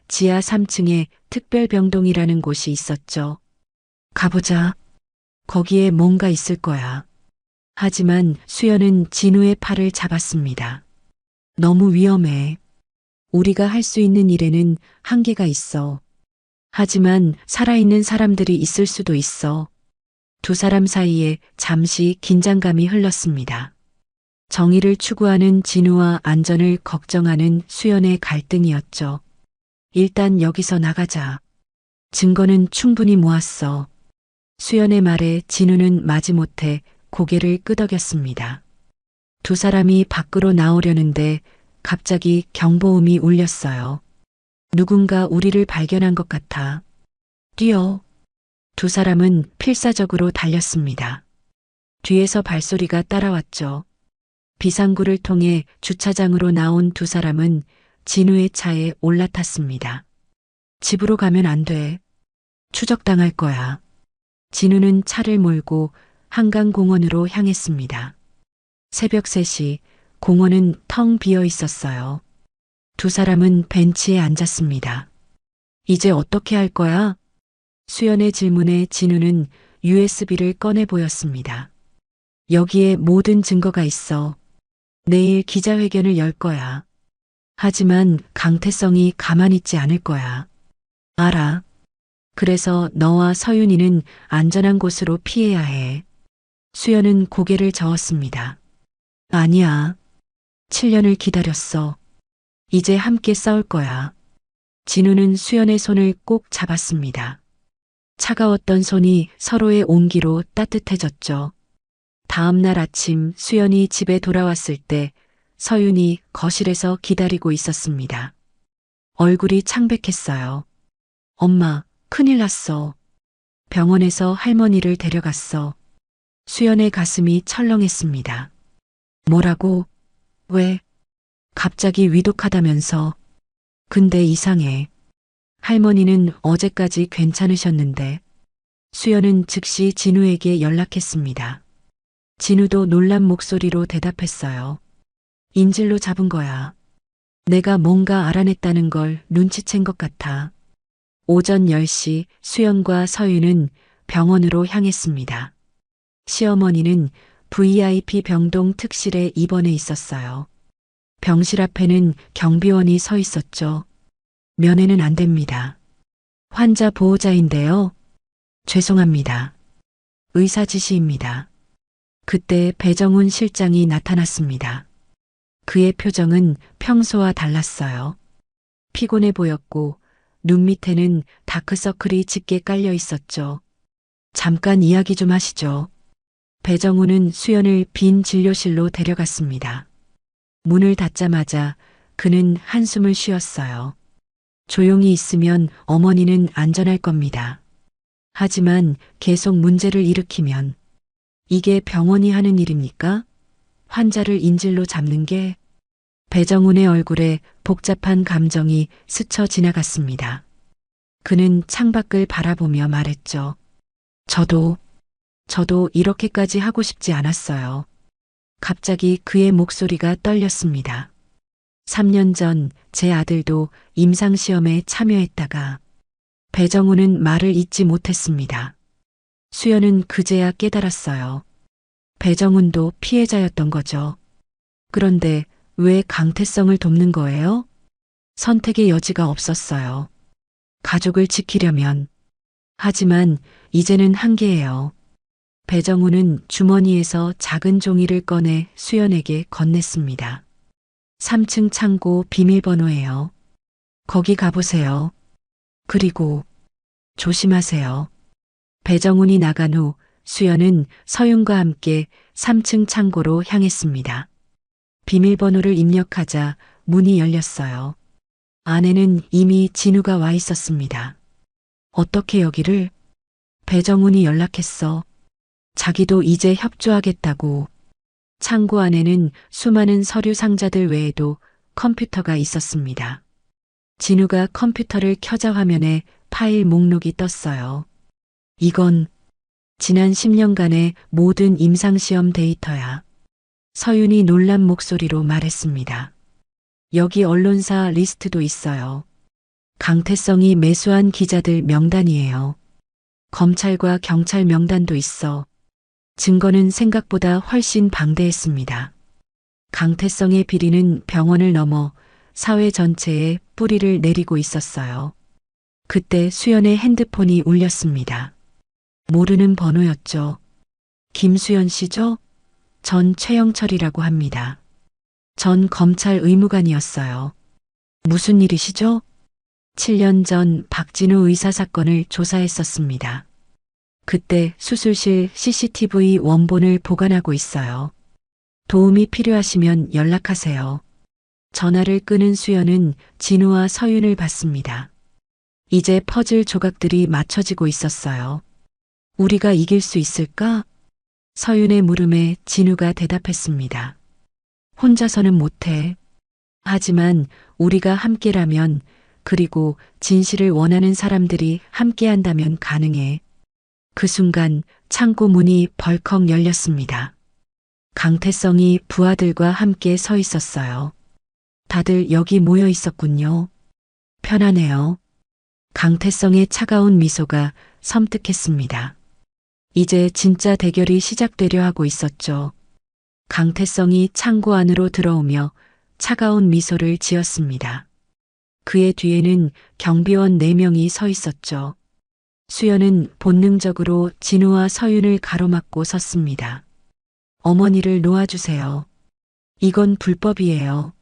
지하 3층에 특별병동이라는 곳이 있었죠. 가보자. 거기에 뭔가 있을 거야. 하지만 수연은 진우의 팔을 잡았습니다. 너무 위험해. 우리가 할 수 있는 일에는 한계가 있어. 하지만 살아있는 사람들이 있을 수도 있어. 두 사람 사이에 잠시 긴장감이 흘렀습니다. 정의를 추구하는 진우와 안전을 걱정하는 수연의 갈등이었죠. 일단 여기서 나가자. 증거는 충분히 모았어. 수연의 말에 진우는 마지못해 고개를 끄덕였습니다. 두 사람이 밖으로 나오려는데 갑자기 경보음이 울렸어요. 누군가 우리를 발견한 것 같아. 뛰어. 두 사람은 필사적으로 달렸습니다. 뒤에서 발소리가 따라왔죠. 비상구를 통해 주차장으로 나온 두 사람은 진우의 차에 올라탔습니다. 집으로 가면 안 돼. 추적당할 거야. 진우는 차를 몰고 한강공원으로 향했습니다. 새벽 3시 공원은 텅 비어 있었어요. 두 사람은 벤치에 앉았습니다. 이제 어떻게 할 거야? 수연의 질문에 진우는 USB를 꺼내 보였습니다. 여기에 모든 증거가 있어. 내일 기자회견을 열 거야. 하지만 강태성이 가만히 있지 않을 거야. 알아. 그래서 너와 서윤이는 안전한 곳으로 피해야 해. 수연은 고개를 저었습니다. 아니야. 7년을 기다렸어. 이제 함께 싸울 거야. 진우는 수연의 손을 꼭 잡았습니다. 차가웠던 손이 서로의 온기로 따뜻해졌죠. 다음 날 아침 수연이 집에 돌아왔을 때 서윤이 거실에서 기다리고 있었습니다. 얼굴이 창백했어요. 엄마, 큰일 났어. 병원에서 할머니를 데려갔어. 수연의 가슴이 철렁했습니다. 뭐라고? 왜? 갑자기 위독하다면서. 근데 이상해. 할머니는 어제까지 괜찮으셨는데. 수연은 즉시 진우에게 연락했습니다. 진우도 놀란 목소리로 대답했어요. 인질로 잡은 거야. 내가 뭔가 알아냈다는 걸 눈치챈 것 같아. 오전 10시 수연과 서윤은 병원으로 향했습니다. 시어머니는 VIP 병동 특실에 입원해 있었어요. 병실 앞에는 경비원이 서 있었죠. 면회는 안 됩니다. 환자 보호자인데요. 죄송합니다. 의사 지시입니다. 그때 배정훈 실장이 나타났습니다. 그의 표정은 평소와 달랐어요. 피곤해 보였고 눈 밑에는 다크서클이 짙게 깔려 있었죠. 잠깐 이야기 좀 하시죠. 배정훈은 수연을 빈 진료실로 데려갔습니다. 문을 닫자마자 그는 한숨을 쉬었어요. 조용히 있으면 어머니는 안전할 겁니다. 하지만 계속 문제를 일으키면 이게 병원이 하는 일입니까? 환자를 인질로 잡는 게? 배정훈의 얼굴에 복잡한 감정이 스쳐 지나갔습니다. 그는 창밖을 바라보며 말했죠. 저도 이렇게까지 하고 싶지 않았어요. 갑자기 그의 목소리가 떨렸습니다. 3년 전 제 아들도 임상시험에 참여했다가 배정훈은 말을 잇지 못했습니다. 수연은 그제야 깨달았어요. 배정훈도 피해자였던 거죠. 그런데 왜 강태성을 돕는 거예요? 선택의 여지가 없었어요. 가족을 지키려면. 하지만 이제는 한계예요. 배정훈은 주머니에서 작은 종이를 꺼내 수연에게 건넸습니다. 3층 창고 비밀번호예요. 거기 가보세요. 그리고 조심하세요. 배정훈이 나간 후 수연은 서윤과 함께 3층 창고로 향했습니다. 비밀번호를 입력하자 문이 열렸어요. 안에는 이미 진우가 와 있었습니다. 어떻게 여기를? 배정훈이 연락했어. 자기도 이제 협조하겠다고. 창고 안에는 수많은 서류 상자들 외에도 컴퓨터가 있었습니다. 진우가 컴퓨터를 켜자 화면에 파일 목록이 떴어요. 이건 지난 10년간의 모든 임상시험 데이터야. 서윤이 놀란 목소리로 말했습니다. 여기 언론사 리스트도 있어요. 강태성이 매수한 기자들 명단이에요. 검찰과 경찰 명단도 있어. 증거는 생각보다 훨씬 방대했습니다. 강태성의 비리는 병원을 넘어 사회 전체에 뿌리를 내리고 있었어요. 그때 수연의 핸드폰이 울렸습니다. 모르는 번호였죠. 김수연 씨죠? 전 최영철이라고 합니다. 전 검찰 의무관이었어요. 무슨 일이시죠? 7년 전 박진우 의사 사건을 조사했었습니다. 그때 수술실 CCTV 원본을 보관하고 있어요. 도움이 필요하시면 연락하세요. 전화를 끄는 수연은 진우와 서윤을 봤습니다. 이제 퍼즐 조각들이 맞춰지고 있었어요. 우리가 이길 수 있을까? 서윤의 물음에 진우가 대답했습니다. 혼자서는 못해. 하지만 우리가 함께라면, 그리고 진실을 원하는 사람들이 함께한다면 가능해. 그 순간 창고 문이 벌컥 열렸습니다. 강태성이 부하들과 함께 서 있었어요. 다들 여기 모여 있었군요. 편하네요. 강태성의 차가운 미소가 섬뜩했습니다. 이제 진짜 대결이 시작되려 하고 있었죠. 강태성이 창고 안으로 들어오며 차가운 미소를 지었습니다. 그의 뒤에는 경비원 4명이 서 있었죠. 수연은 본능적으로 진우와 서윤을 가로막고 섰습니다. 어머니를 놓아주세요. 이건 불법이에요.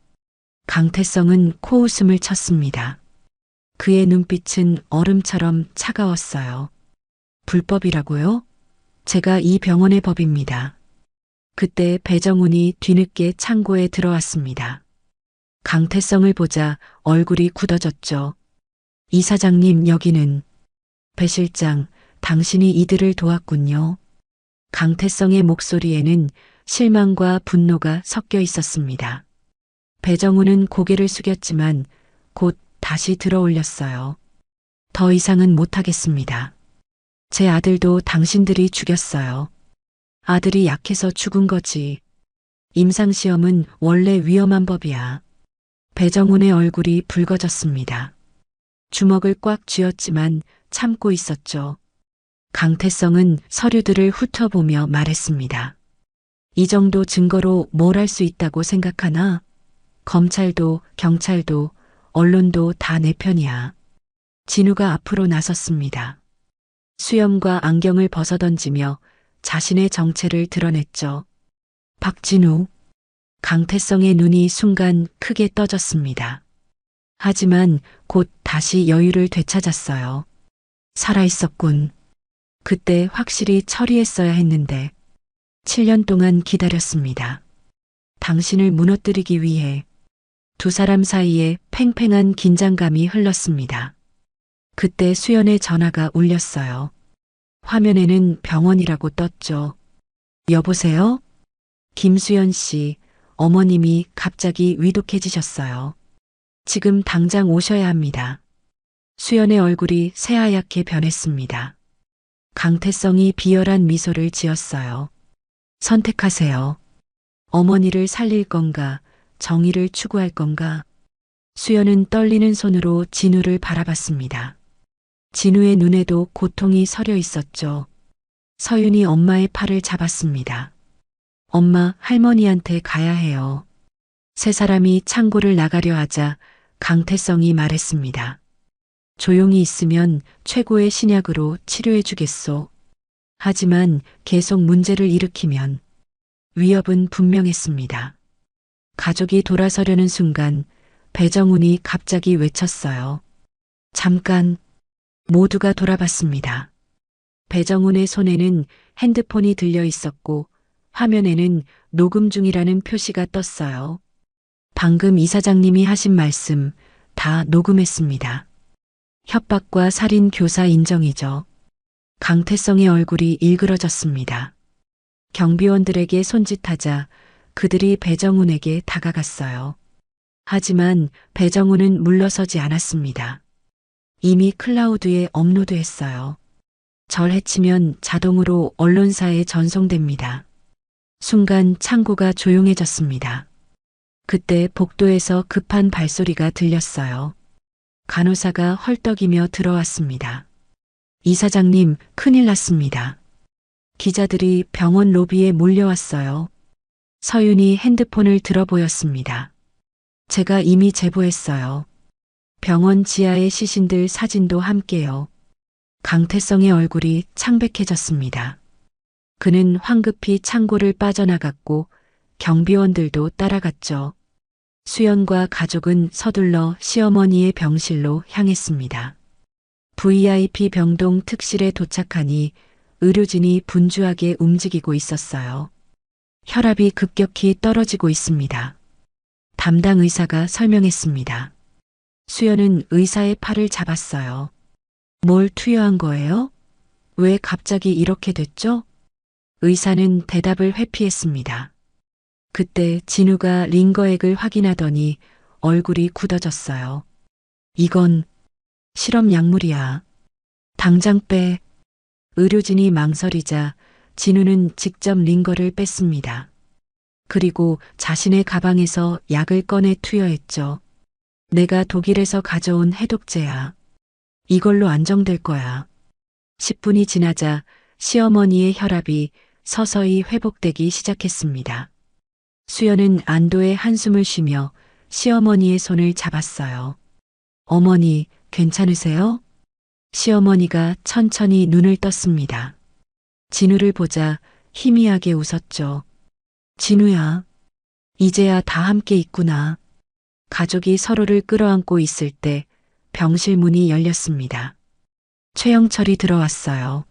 강태성은 코웃음을 쳤습니다. 그의 눈빛은 얼음처럼 차가웠어요. 불법이라고요? 제가 이 병원의 법입니다. 그때 배정훈이 뒤늦게 창고에 들어왔습니다. 강태성을 보자 얼굴이 굳어졌죠. 이 사장님 여기는. 배 실장, 당신이 이들을 도왔군요. 강태성의 목소리에는 실망과 분노가 섞여 있었습니다. 배정훈은 고개를 숙였지만 곧 다시 들어올렸어요. 더 이상은 못하겠습니다. 제 아들도 당신들이 죽였어요. 아들이 약해서 죽은 거지. 임상시험은 원래 위험한 법이야. 배정훈의 얼굴이 붉어졌습니다. 주먹을 꽉 쥐었지만 참고 있었죠. 강태성은 서류들을 훑어보며 말했습니다. 이 정도 증거로 뭘 할 수 있다고 생각하나? 검찰도 경찰도 언론도 다 내 편이야. 진우가 앞으로 나섰습니다. 수염과 안경을 벗어던지며 자신의 정체를 드러냈죠. 박진우. 강태성의 눈이 순간 크게 떠졌습니다. 하지만 곧 다시 여유를 되찾았어요. 살아있었군. 그때 확실히 처리했어야 했는데 7년 동안 기다렸습니다. 당신을 무너뜨리기 위해. 두 사람 사이에 팽팽한 긴장감이 흘렀습니다. 그때 수연의 전화가 울렸어요. 화면에는 병원이라고 떴죠. 여보세요? 김수연 씨, 어머님이 갑자기 위독해지셨어요. 지금 당장 오셔야 합니다. 수연의 얼굴이 새하얗게 변했습니다. 강태성이 비열한 미소를 지었어요. 선택하세요. 어머니를 살릴 건가, 정의를 추구할 건가? 수연은 떨리는 손으로 진우를 바라봤습니다. 진우의 눈에도 고통이 서려 있었죠. 서윤이 엄마의 팔을 잡았습니다. 엄마, 할머니한테 가야 해요. 세 사람이 창고를 나가려 하자 강태성이 말했습니다. 조용히 있으면 최고의 신약으로 치료해 주겠소. 하지만 계속 문제를 일으키면 위협은 분명했습니다. 가족이 돌아서려는 순간 배정훈이 갑자기 외쳤어요. 잠깐. 모두가 돌아봤습니다. 배정훈의 손에는 핸드폰이 들려 있었고 화면에는 녹음 중이라는 표시가 떴어요. 방금 이사장님이 하신 말씀 다 녹음했습니다. 협박과 살인 교사 인정이죠. 강태성의 얼굴이 일그러졌습니다. 경비원들에게 손짓하자 그들이 배정훈에게 다가갔어요. 하지만 배정훈은 물러서지 않았습니다. 이미 클라우드에 업로드했어요. 절 해치면 자동으로 언론사에 전송됩니다. 순간 창고가 조용해졌습니다. 그때 복도에서 급한 발소리가 들렸어요. 간호사가 헐떡이며 들어왔습니다. 이사장님, 큰일 났습니다. 기자들이 병원 로비에 몰려왔어요. 서윤이 핸드폰을 들어 보였습니다. 제가 이미 제보했어요. 병원 지하의 시신들 사진도 함께요. 강태성의 얼굴이 창백해졌습니다. 그는 황급히 창고를 빠져나갔고 경비원들도 따라갔죠. 수연과 가족은 서둘러 시어머니의 병실로 향했습니다. VIP 병동 특실에 도착하니 의료진이 분주하게 움직이고 있었어요. 혈압이 급격히 떨어지고 있습니다. 담당 의사가 설명했습니다. 수연은 의사의 팔을 잡았어요. 뭘 투여한 거예요? 왜 갑자기 이렇게 됐죠? 의사는 대답을 회피했습니다. 그때 진우가 링거액을 확인하더니 얼굴이 굳어졌어요. 이건 실험 약물이야. 당장 빼. 의료진이 망설이자 진우는 직접 링거를 뺐습니다. 그리고 자신의 가방에서 약을 꺼내 투여했죠. 내가 독일에서 가져온 해독제야. 이걸로 안정될 거야. 10분이 지나자 시어머니의 혈압이 서서히 회복되기 시작했습니다. 수연은 안도의 한숨을 쉬며 시어머니의 손을 잡았어요. 어머니, 괜찮으세요? 시어머니가 천천히 눈을 떴습니다. 진우를 보자 희미하게 웃었죠. 진우야, 이제야 다 함께 있구나. 가족이 서로를 끌어안고 있을 때 병실 문이 열렸습니다. 최영철이 들어왔어요.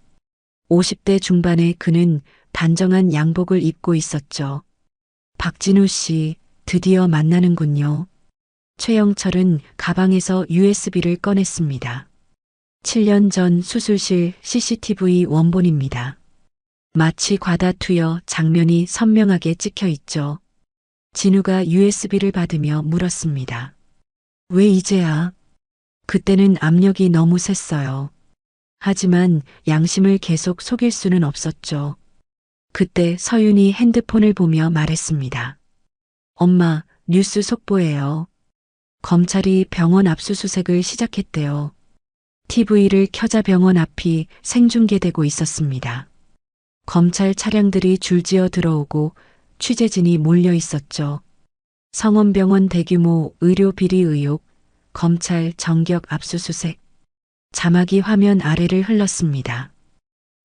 50대 중반의 그는 단정한 양복을 입고 있었죠. 박진우 씨, 드디어 만나는군요. 최영철은 가방에서 USB를 꺼냈습니다. 7년 전 수술실 CCTV 원본입니다. 마치 과다 투여 장면이 선명하게 찍혀 있죠. 진우가 USB를 받으며 물었습니다. 왜 이제야? 그때는 압력이 너무 셌어요. 하지만 양심을 계속 속일 수는 없었죠. 그때 서윤이 핸드폰을 보며 말했습니다. 엄마, 뉴스 속보예요. 검찰이 병원 압수수색을 시작했대요. TV를 켜자 병원 앞이 생중계되고 있었습니다. 검찰 차량들이 줄지어 들어오고 취재진이 몰려 있었죠. 성원병원 대규모 의료 비리 의혹, 검찰 정격 압수수색. 자막이 화면 아래를 흘렀습니다.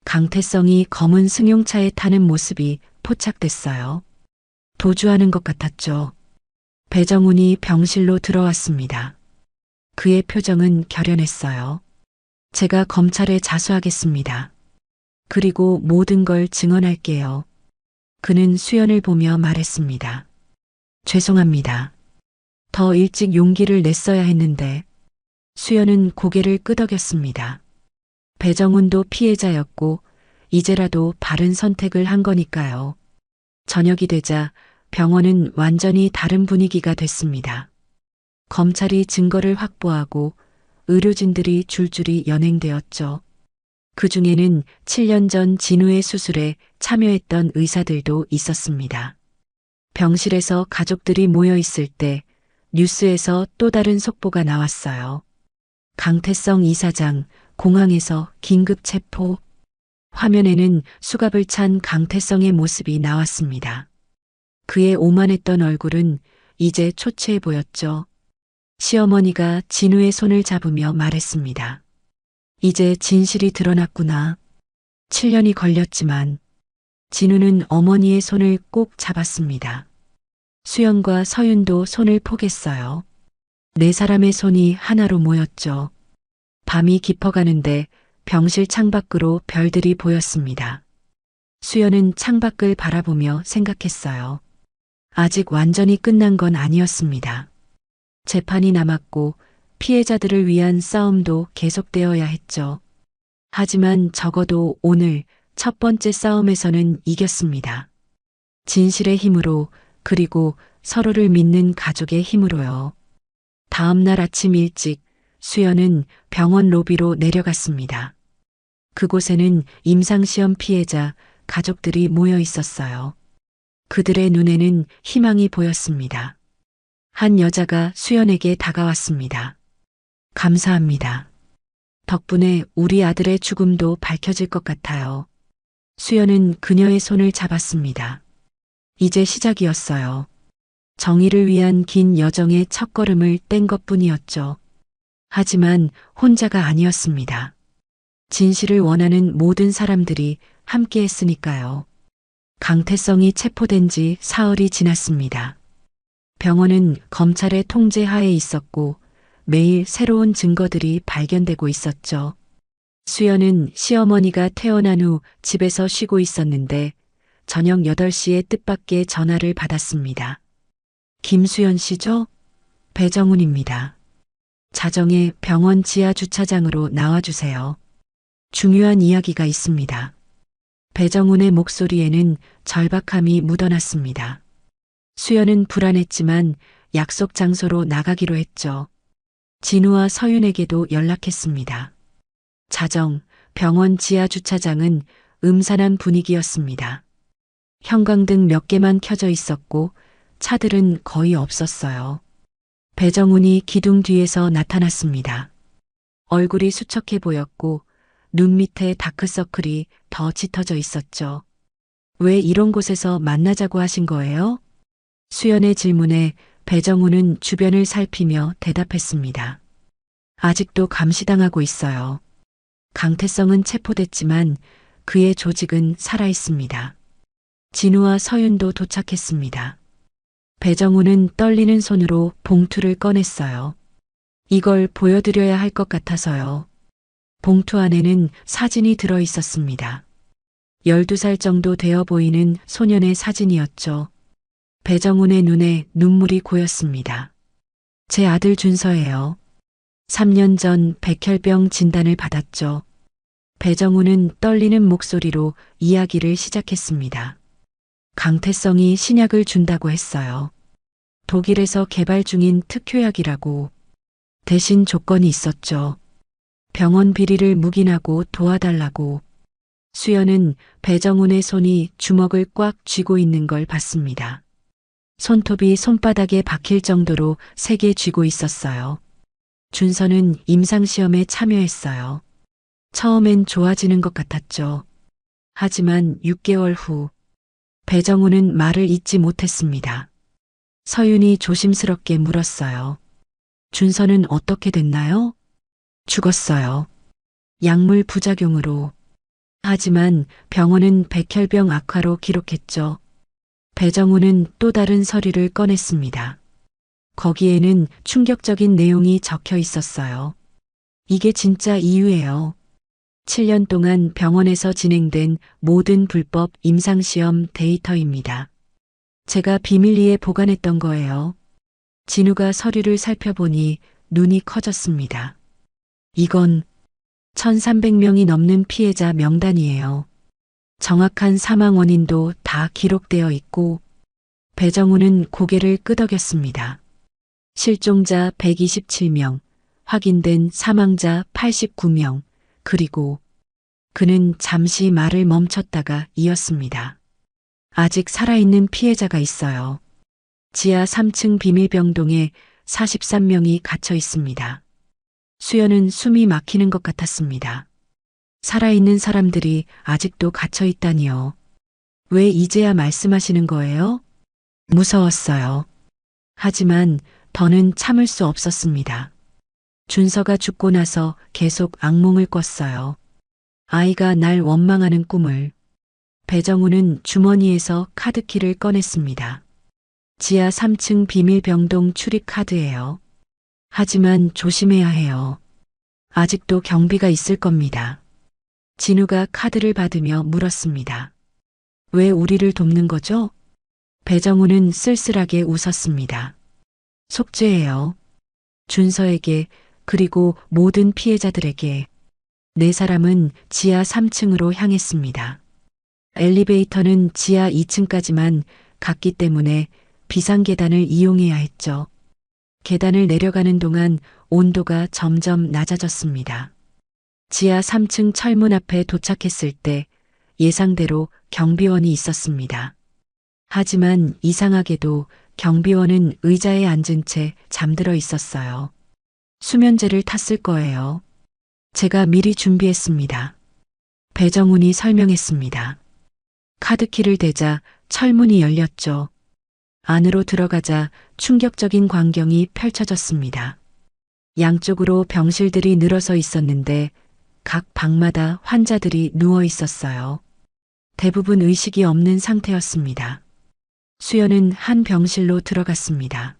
강태성이 검은 승용차에 타는 모습이 포착됐어요. 도주하는 것 같았죠. 배정훈이 병실로 들어왔습니다. 그의 표정은 결연했어요. 제가 검찰에 자수하겠습니다. 그리고 모든 걸 증언할게요. 그는 수연을 보며 말했습니다. 죄송합니다. 더 일찍 용기를 냈어야 했는데. 수연은 고개를 끄덕였습니다. 배정훈도 피해자였고 이제라도 바른 선택을 한 거니까요. 저녁이 되자 병원은 완전히 다른 분위기가 됐습니다. 검찰이 증거를 확보하고 의료진들이 줄줄이 연행되었죠. 그 중에는 7년 전 진우의 수술에 참여했던 의사들도 있었습니다. 병실에서 가족들이 모여 있을 때 뉴스에서 또 다른 속보가 나왔어요. 강태성 이사장 공항에서 긴급 체포. 화면에는 수갑을 찬 강태성의 모습이 나왔습니다. 그의 오만했던 얼굴은 이제 초췌해 보였죠. 시어머니가 진우의 손을 잡으며 말했습니다. 이제 진실이 드러났구나. 7년이 걸렸지만 진우는 어머니의 손을 꼭 잡았습니다. 수연과 서윤도 손을 포겠어요. 네 사람의 손이 하나로 모였죠. 밤이 깊어가는데 병실 창밖으로 별들이 보였습니다. 수연은 창밖을 바라보며 생각했어요. 아직 완전히 끝난 건 아니었습니다. 재판이 남았고 피해자들을 위한 싸움도 계속되어야 했죠. 하지만 적어도 오늘 첫 번째 싸움에서는 이겼습니다. 진실의 힘으로, 그리고 서로를 믿는 가족의 힘으로요. 다음 날 아침 일찍 수연은 병원 로비로 내려갔습니다. 그곳에는 임상시험 피해자 가족들이 모여 있었어요. 그들의 눈에는 희망이 보였습니다. 한 여자가 수연에게 다가왔습니다. 감사합니다. 덕분에 우리 아들의 죽음도 밝혀질 것 같아요. 수연은 그녀의 손을 잡았습니다. 이제 시작이었어요. 정의를 위한 긴 여정의 첫걸음을 뗀 것뿐이었죠. 하지만 혼자가 아니었습니다. 진실을 원하는 모든 사람들이 함께 했으니까요. 강태성이 체포된 지 사흘이 지났습니다. 병원은 검찰의 통제하에 있었고 매일 새로운 증거들이 발견되고 있었죠. 수연은 시어머니가 퇴원한 후 집에서 쉬고 있었는데 저녁 8시에 뜻밖의 전화를 받았습니다. 김수연 씨죠? 배정훈입니다. 자정에 병원 지하 주차장으로 나와주세요. 중요한 이야기가 있습니다. 배정훈의 목소리에는 절박함이 묻어났습니다. 수연은 불안했지만 약속 장소로 나가기로 했죠. 진우와 서윤에게도 연락했습니다. 자정, 병원 지하 주차장은 음산한 분위기였습니다. 형광등 몇 개만 켜져 있었고 차들은 거의 없었어요. 배정훈이 기둥 뒤에서 나타났습니다. 얼굴이 수척해 보였고 눈 밑에 다크서클이 더 짙어져 있었죠. 왜 이런 곳에서 만나자고 하신 거예요? 수연의 질문에 배정훈은 주변을 살피며 대답했습니다. 아직도 감시당하고 있어요. 강태성은 체포됐지만 그의 조직은 살아 있습니다. 진우와 서윤도 도착했습니다. 배정훈은 떨리는 손으로 봉투를 꺼냈어요. 이걸 보여드려야 할 것 같아서요. 봉투 안에는 사진이 들어 있었습니다. 12살 정도 되어 보이는 소년의 사진이었죠. 배정훈의 눈에 눈물이 고였습니다. 제 아들 준서예요. 3년 전 백혈병 진단을 받았죠. 배정훈은 떨리는 목소리로 이야기를 시작했습니다. 강태성이 신약을 준다고 했어요. 독일에서 개발 중인 특효약이라고. 대신 조건이 있었죠. 병원 비리를 묵인하고 도와달라고. 수연은 배정훈의 손이 주먹을 꽉 쥐고 있는 걸 봤습니다. 손톱이 손바닥에 박힐 정도로 세게 쥐고 있었어요. 준서는 임상시험에 참여했어요. 처음엔 좋아지는 것 같았죠. 하지만 6개월 후 배정훈은 말을 잇지 못했습니다. 서윤이 조심스럽게 물었어요. 준서는 어떻게 됐나요? 죽었어요. 약물 부작용으로. 하지만 병원은 백혈병 악화로 기록했죠. 배정훈은 또 다른 서류를 꺼냈습니다. 거기에는 충격적인 내용이 적혀 있었어요. 이게 진짜 이유예요. 7년 동안 병원에서 진행된 모든 불법 임상시험 데이터입니다. 제가 비밀리에 보관했던 거예요. 진우가 서류를 살펴보니 눈이 커졌습니다. 이건 1300명이 넘는 피해자 명단이에요. 정확한 사망 원인도 다 기록되어 있고 배정훈은 고개를 끄덕였습니다. 실종자 127명, 확인된 사망자 89명, 그리고 그는 잠시 말을 멈췄다가 이었습니다. 아직 살아있는 피해자가 있어요. 지하 3층 비밀병동에 43명이 갇혀 있습니다. 수연은 숨이 막히는 것 같았습니다. 살아있는 사람들이 아직도 갇혀 있다니요. 왜 이제야 말씀하시는 거예요? 무서웠어요. 하지만 더는 참을 수 없었습니다. 준서가 죽고 나서 계속 악몽을 꿨어요. 아이가 날 원망하는 꿈을. 배정훈은 주머니에서 카드키를 꺼냈습니다. 지하 3층 비밀병동 출입 카드예요. 하지만 조심해야 해요. 아직도 경비가 있을 겁니다. 진우가 카드를 받으며 물었습니다. 왜 우리를 돕는 거죠? 배정훈은 쓸쓸하게 웃었습니다. 속죄예요. 준서에게 그리고 모든 피해자들에게. 네 사람은 지하 3층으로 향했습니다. 엘리베이터는 지하 2층까지만 갔기 때문에 비상계단을 이용해야 했죠. 계단을 내려가는 동안 온도가 점점 낮아졌습니다. 지하 3층 철문 앞에 도착했을 때 예상대로 경비원이 있었습니다. 하지만 이상하게도 경비원은 의자에 앉은 채 잠들어 있었어요. 수면제를 탔을 거예요. 제가 미리 준비했습니다. 배정훈이 설명했습니다. 카드키를 대자 철문이 열렸죠. 안으로 들어가자 충격적인 광경이 펼쳐졌습니다. 양쪽으로 병실들이 늘어서 있었는데 각 방마다 환자들이 누워 있었어요. 대부분 의식이 없는 상태였습니다. 수연은 한 병실로 들어갔습니다.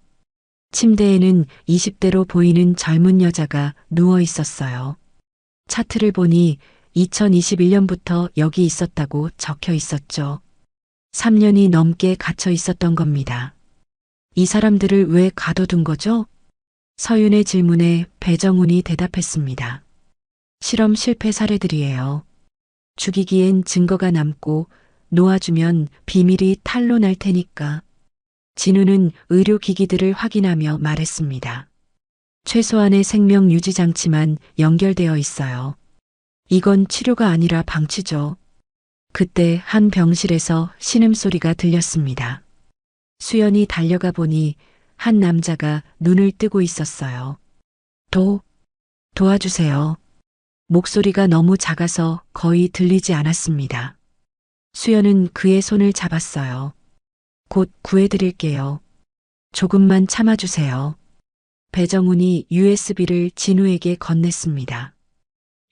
침대에는 20대로 보이는 젊은 여자가 누워 있었어요. 차트를 보니 2021년부터 여기 있었다고 적혀 있었죠. 3년이 넘게 갇혀 있었던 겁니다. 이 사람들을 왜 가둬둔 거죠? 서윤의 질문에 배정훈이 대답했습니다. 실험 실패 사례들이에요. 죽이기엔 증거가 남고 놓아주면 비밀이 탄로날 테니까. 진우는 의료기기들을 확인하며 말했습니다. 최소한의 생명 유지 장치만 연결되어 있어요. 이건 치료가 아니라 방치죠. 그때 한 병실에서 신음소리가 들렸습니다. 수연이 달려가 보니 한 남자가 눈을 뜨고 있었어요. 도와주세요. 목소리가 너무 작아서 거의 들리지 않았습니다. 수연은 그의 손을 잡았어요. 곧 구해드릴게요. 조금만 참아주세요. 배정훈이 USB를 진우에게 건넸습니다.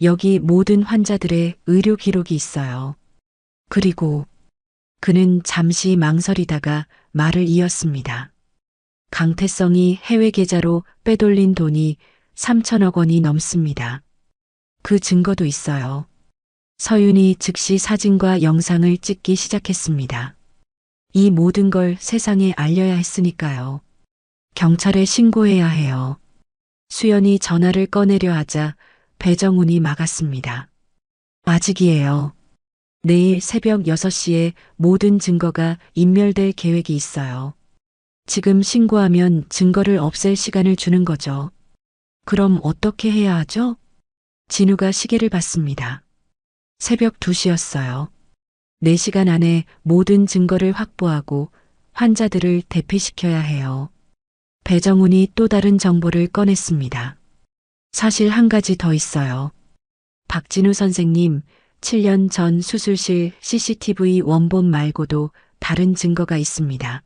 여기 모든 환자들의 의료 기록이 있어요. 그리고 그는 잠시 망설이다가 말을 이었습니다. 강태성이 해외 계좌로 빼돌린 돈이 3천억 원이 넘습니다. 그 증거도 있어요. 서윤이 즉시 사진과 영상을 찍기 시작했습니다. 이 모든 걸 세상에 알려야 했으니까요. 경찰에 신고해야 해요. 수연이 전화를 꺼내려 하자 배정훈이 막았습니다. 아직이에요. 내일 새벽 6시에 모든 증거가 인멸될 계획이 있어요. 지금 신고하면 증거를 없앨 시간을 주는 거죠. 그럼 어떻게 해야 하죠? 진우가 시계를 봤습니다. 새벽 2시였어요. 4시간 안에 모든 증거를 확보하고 환자들을 대피시켜야 해요. 배정훈이 또 다른 정보를 꺼냈습니다. 사실 한 가지 더 있어요. 박진우 선생님, 7년 전 수술실 CCTV 원본 말고도 다른 증거가 있습니다.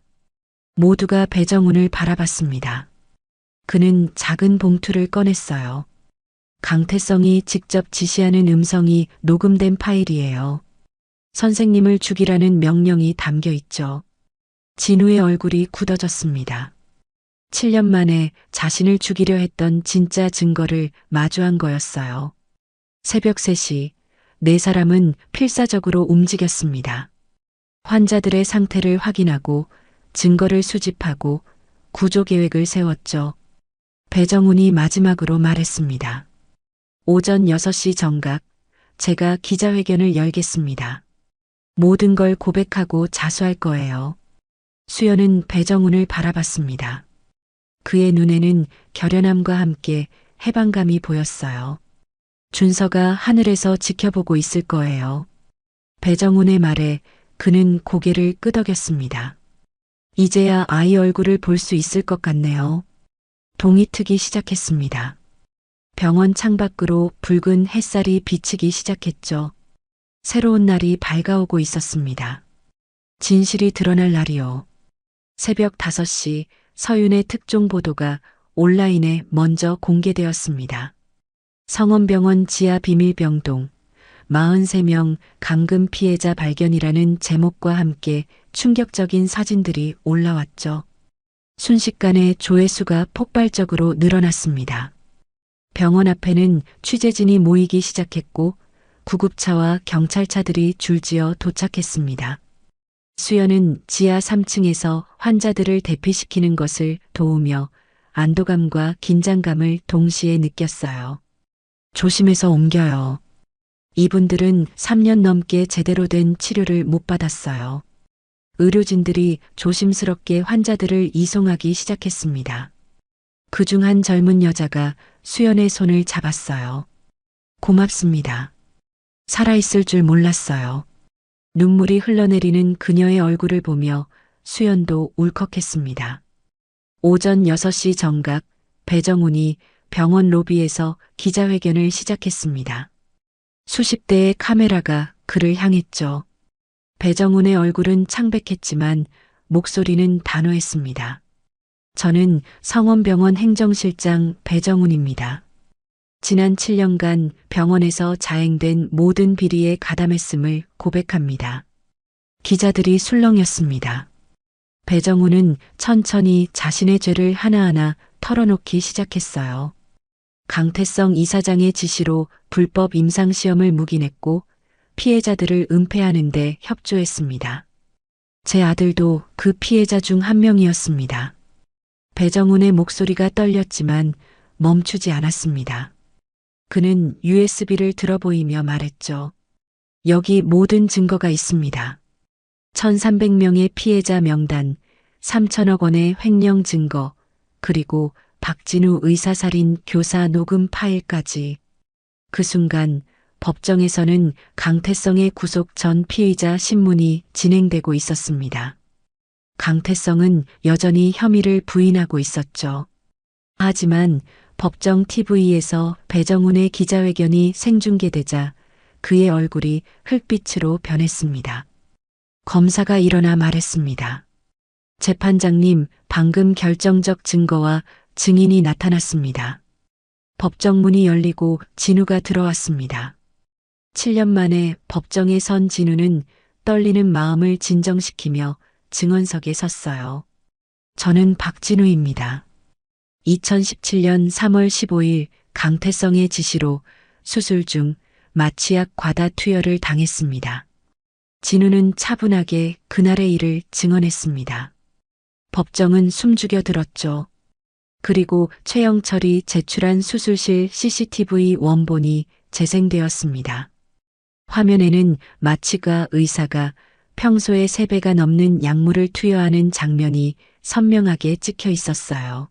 모두가 배정훈을 바라봤습니다. 그는 작은 봉투를 꺼냈어요. 강태성이 직접 지시하는 음성이 녹음된 파일이에요. 선생님을 죽이라는 명령이 담겨 있죠. 진우의 얼굴이 굳어졌습니다. 7년 만에 자신을 죽이려 했던 진짜 증거를 마주한 거였어요. 새벽 3시, 4사람은 필사적으로 움직였습니다. 환자들의 상태를 확인하고 증거를 수집하고 구조 계획을 세웠죠. 배정훈이 마지막으로 말했습니다. 오전 6시 정각, 제가 기자회견을 열겠습니다. 모든 걸 고백하고 자수할 거예요. 수연은 배정훈을 바라봤습니다. 그의 눈에는 결연함과 함께 해방감이 보였어요. 준서가 하늘에서 지켜보고 있을 거예요. 배정훈의 말에 그는 고개를 끄덕였습니다. 이제야 아이 얼굴을 볼 수 있을 것 같네요. 동이 트기 시작했습니다. 병원 창밖으로 붉은 햇살이 비치기 시작했죠. 새로운 날이 밝아오고 있었습니다. 진실이 드러날 날이요. 새벽 5시 서윤의 특종 보도가 온라인에 먼저 공개되었습니다. 성원병원 지하 비밀병동 43명 감금 피해자 발견이라는 제목과 함께 충격적인 사진들이 올라왔죠. 순식간에 조회수가 폭발적으로 늘어났습니다. 병원 앞에는 취재진이 모이기 시작했고 구급차와 경찰차들이 줄지어 도착했습니다. 수연은 지하 3층에서 환자들을 대피시키는 것을 도우며 안도감과 긴장감을 동시에 느꼈어요. 조심해서 옮겨요. 이분들은 3년 넘게 제대로 된 치료를 못 받았어요. 의료진들이 조심스럽게 환자들을 이송하기 시작했습니다. 그중 한 젊은 여자가 수연의 손을 잡았어요. 고맙습니다. 살아있을 줄 몰랐어요. 눈물이 흘러내리는 그녀의 얼굴을 보며 수연도 울컥했습니다. 오전 6시 정각 배정훈이 병원 로비에서 기자회견을 시작했습니다. 수십 대의 카메라가 그를 향했죠. 배정훈의 얼굴은 창백했지만 목소리는 단호했습니다. 저는 성원병원 행정실장 배정훈입니다. 지난 7년간 병원에서 자행된 모든 비리에 가담했음을 고백합니다. 기자들이 술렁였습니다. 배정훈은 천천히 자신의 죄를 하나하나 털어놓기 시작했어요. 강태성 이사장의 지시로 불법 임상시험을 묵인했고 피해자들을 은폐하는 데 협조했습니다. 제 아들도 그 피해자 중 한 명이었습니다. 배정훈의 목소리가 떨렸지만 멈추지 않았습니다. 그는 USB를 들어보이며 말했죠. 여기 모든 증거가 있습니다. 1,300명의 피해자 명단, 3천억 원의 횡령 증거, 그리고 박진우 의사살인 교사 녹음 파일까지. 그 순간 법정에서는 강태성의 구속 전 피의자 신문이 진행되고 있었습니다. 강태성은 여전히 혐의를 부인하고 있었죠. 하지만 법정 TV에서 배정훈의 기자회견이 생중계되자 그의 얼굴이 흙빛으로 변했습니다. 검사가 일어나 말했습니다. 재판장님, 방금 결정적 증거와 증인이 나타났습니다. 법정문이 열리고 진우가 들어왔습니다. 7년 만에 법정에 선 진우는 떨리는 마음을 진정시키며 증언석에 섰어요. 저는 박진우입니다. 2017년 3월 15일 강태성의 지시로 수술 중 마취약 과다 투여를 당했습니다. 진우는 차분하게 그날의 일을 증언했습니다. 법정은 숨죽여 들었죠. 그리고 최영철이 제출한 수술실 CCTV 원본이 재생되었습니다. 화면에는 마취가 의사가 평소의 3배가 넘는 약물을 투여하는 장면이 선명하게 찍혀 있었어요.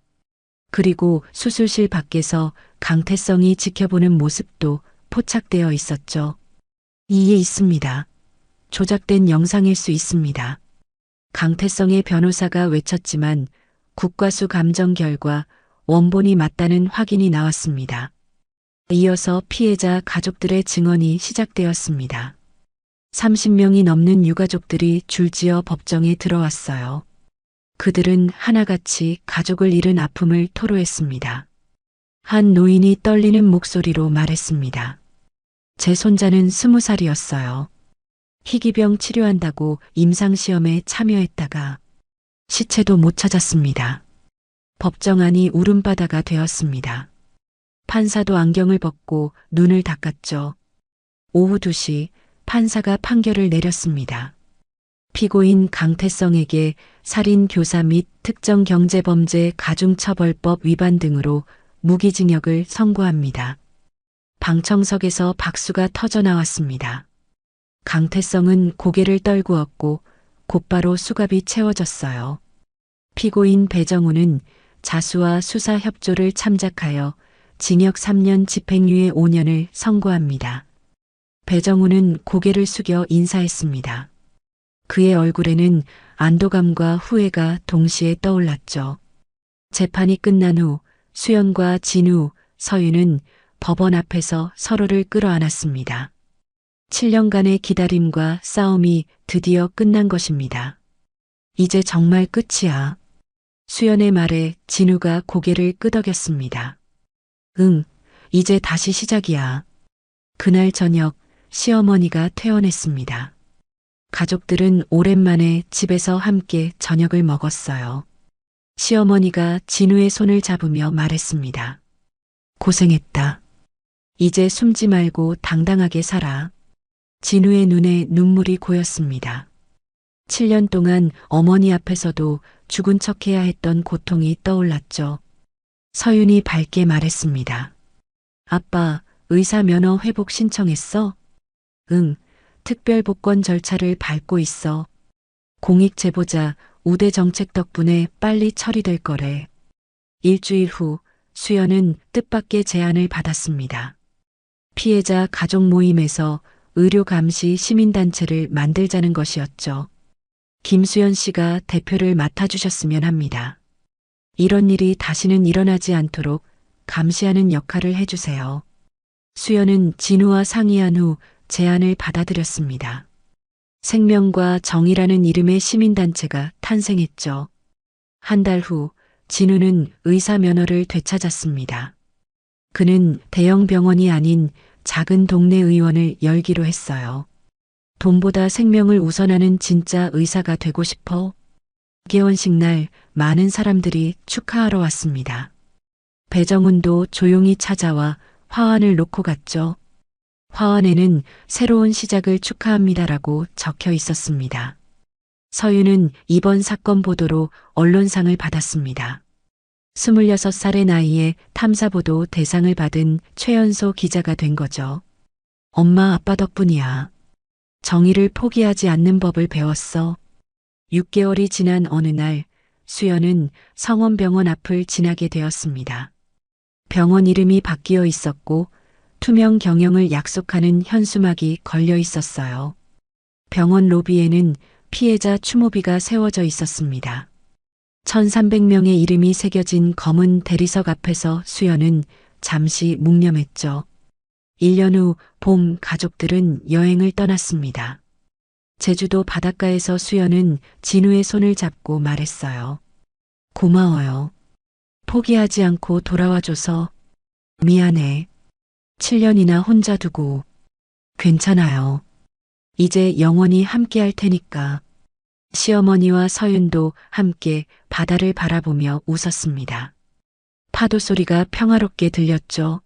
그리고 수술실 밖에서 강태성이 지켜보는 모습도 포착되어 있었죠. 이에 있습니다. 조작된 영상일 수 있습니다. 강태성의 변호사가 외쳤지만 국과수 감정 결과 원본이 맞다는 확인이 나왔습니다. 이어서 피해자 가족들의 증언이 시작되었습니다. 30명이 넘는 유가족들이 줄지어 법정에 들어왔어요. 그들은 하나같이 가족을 잃은 아픔을 토로했습니다. 한 노인이 떨리는 목소리로 말했습니다. 제 손자는 20살이었어요. 희귀병 치료한다고 임상시험에 참여했다가 시체도 못 찾았습니다. 법정 안이 울음바다가 되었습니다. 판사도 안경을 벗고 눈을 닦았죠. 오후 2시 판사가 판결을 내렸습니다. 피고인 강태성에게 살인 교사 및 특정경제범죄 가중처벌법 위반 등으로 무기징역을 선고합니다. 방청석에서 박수가 터져 나왔습니다. 강태성은 고개를 떨구었고 곧바로 수갑이 채워졌어요. 피고인 배정훈은 자수와 수사 협조를 참작하여 징역 3년 집행유예 5년을 선고합니다. 배정훈은 고개를 숙여 인사했습니다. 그의 얼굴에는 안도감과 후회가 동시에 떠올랐죠. 재판이 끝난 후 수연과 진우, 서윤은 법원 앞에서 서로를 끌어안았습니다. 7년간의 기다림과 싸움이 드디어 끝난 것입니다. 이제 정말 끝이야. 수연의 말에 진우가 고개를 끄덕였습니다. 응, 이제 다시 시작이야. 그날 저녁 시어머니가 퇴원했습니다. 가족들은 오랜만에 집에서 함께 저녁을 먹었어요. 시어머니가 진우의 손을 잡으며 말했습니다. 고생했다. 이제 숨지 말고 당당하게 살아. 진우의 눈에 눈물이 고였습니다. 7년 동안 어머니 앞에서도 죽은 척해야 했던 고통이 떠올랐죠. 서윤이 밝게 말했습니다. 아빠, 의사 면허 회복 신청했어? 응, 특별 복권 절차를 밟고 있어. 공익 제보자 우대 정책 덕분에 빨리 처리될 거래. 일주일 후 수연은 뜻밖의 제안을 받았습니다. 피해자 가족 모임에서 의료 감시 시민단체를 만들자는 것이었죠. 김수연 씨가 대표를 맡아주셨으면 합니다. 이런 일이 다시는 일어나지 않도록 감시하는 역할을 해주세요. 수연은 진우와 상의한 후 제안을 받아들였습니다. 생명과 정의라는 이름의 시민단체가 탄생했죠. 한 달 후 진우는 의사 면허를 되찾았습니다. 그는 대형 병원이 아닌 작은 동네 의원을 열기로 했어요. 돈보다 생명을 우선하는 진짜 의사가 되고 싶어. 개원식 날 많은 사람들이 축하하러 왔습니다. 배정훈도 조용히 찾아와 화환을 놓고 갔죠. 화환에는 새로운 시작을 축하합니다라고 적혀 있었습니다. 서윤은 이번 사건 보도로 언론상을 받았습니다. 26살의 나이에 탐사보도 대상을 받은 최연소 기자가 된 거죠. 엄마 아빠 덕분이야. 정의를 포기하지 않는 법을 배웠어. 6개월이 지난 어느 날 수연은 성원병원 앞을 지나게 되었습니다. 병원 이름이 바뀌어 있었고 투명 경영을 약속하는 현수막이 걸려 있었어요. 병원 로비에는 피해자 추모비가 세워져 있었습니다. 1300명의 이름이 새겨진 검은 대리석 앞에서 수연은 잠시 묵념했죠. 1년 후 봄 가족들은 여행을 떠났습니다. 제주도 바닷가에서 수연은 진우의 손을 잡고 말했어요. 고마워요. 포기하지 않고 돌아와줘서 미안해. 7년이나 혼자 두고 괜찮아요. 이제 영원히 함께 할 테니까. 시어머니와 서윤도 함께 바다를 바라보며 웃었습니다. 파도 소리가 평화롭게 들렸죠.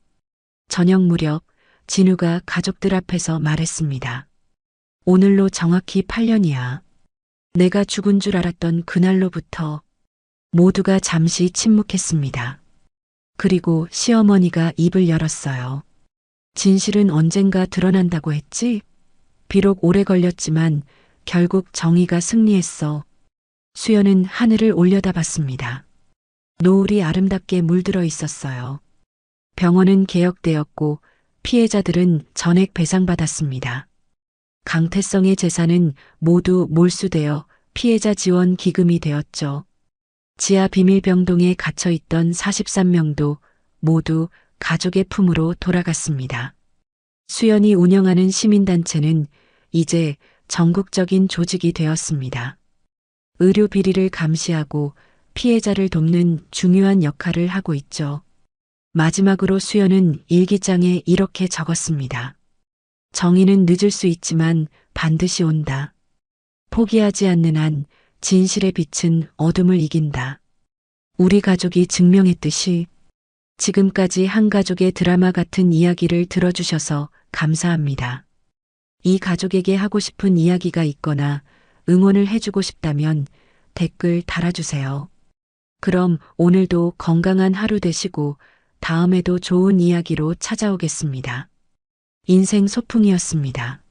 저녁 무렵 진우가 가족들 앞에서 말했습니다. 오늘로 정확히 8년이야. 내가 죽은 줄 알았던 그날로부터. 모두가 잠시 침묵했습니다. 그리고 시어머니가 입을 열었어요. 진실은 언젠가 드러난다고 했지? 비록 오래 걸렸지만 결국 정의가 승리했어. 수연은 하늘을 올려다봤습니다. 노을이 아름답게 물들어 있었어요. 병원은 개혁되었고 피해자들은 전액 배상받았습니다. 강태성의 재산은 모두 몰수되어 피해자 지원 기금이 되었죠. 지하 비밀병동에 갇혀있던 43명도 모두 가족의 품으로 돌아갔습니다. 수연이 운영하는 시민단체는 이제 전국적인 조직이 되었습니다. 의료 비리를 감시하고 피해자를 돕는 중요한 역할을 하고 있죠. 마지막으로 수연은 일기장에 이렇게 적었습니다. 정의는 늦을 수 있지만 반드시 온다. 포기하지 않는 한 진실의 빛은 어둠을 이긴다. 우리 가족이 증명했듯이 지금까지 한 가족의 드라마 같은 이야기를 들어주셔서 감사합니다. 이 가족에게 하고 싶은 이야기가 있거나 응원을 해주고 싶다면 댓글 달아주세요. 그럼 오늘도 건강한 하루 되시고 다음에도 좋은 이야기로 찾아오겠습니다. 인생 소풍이었습니다.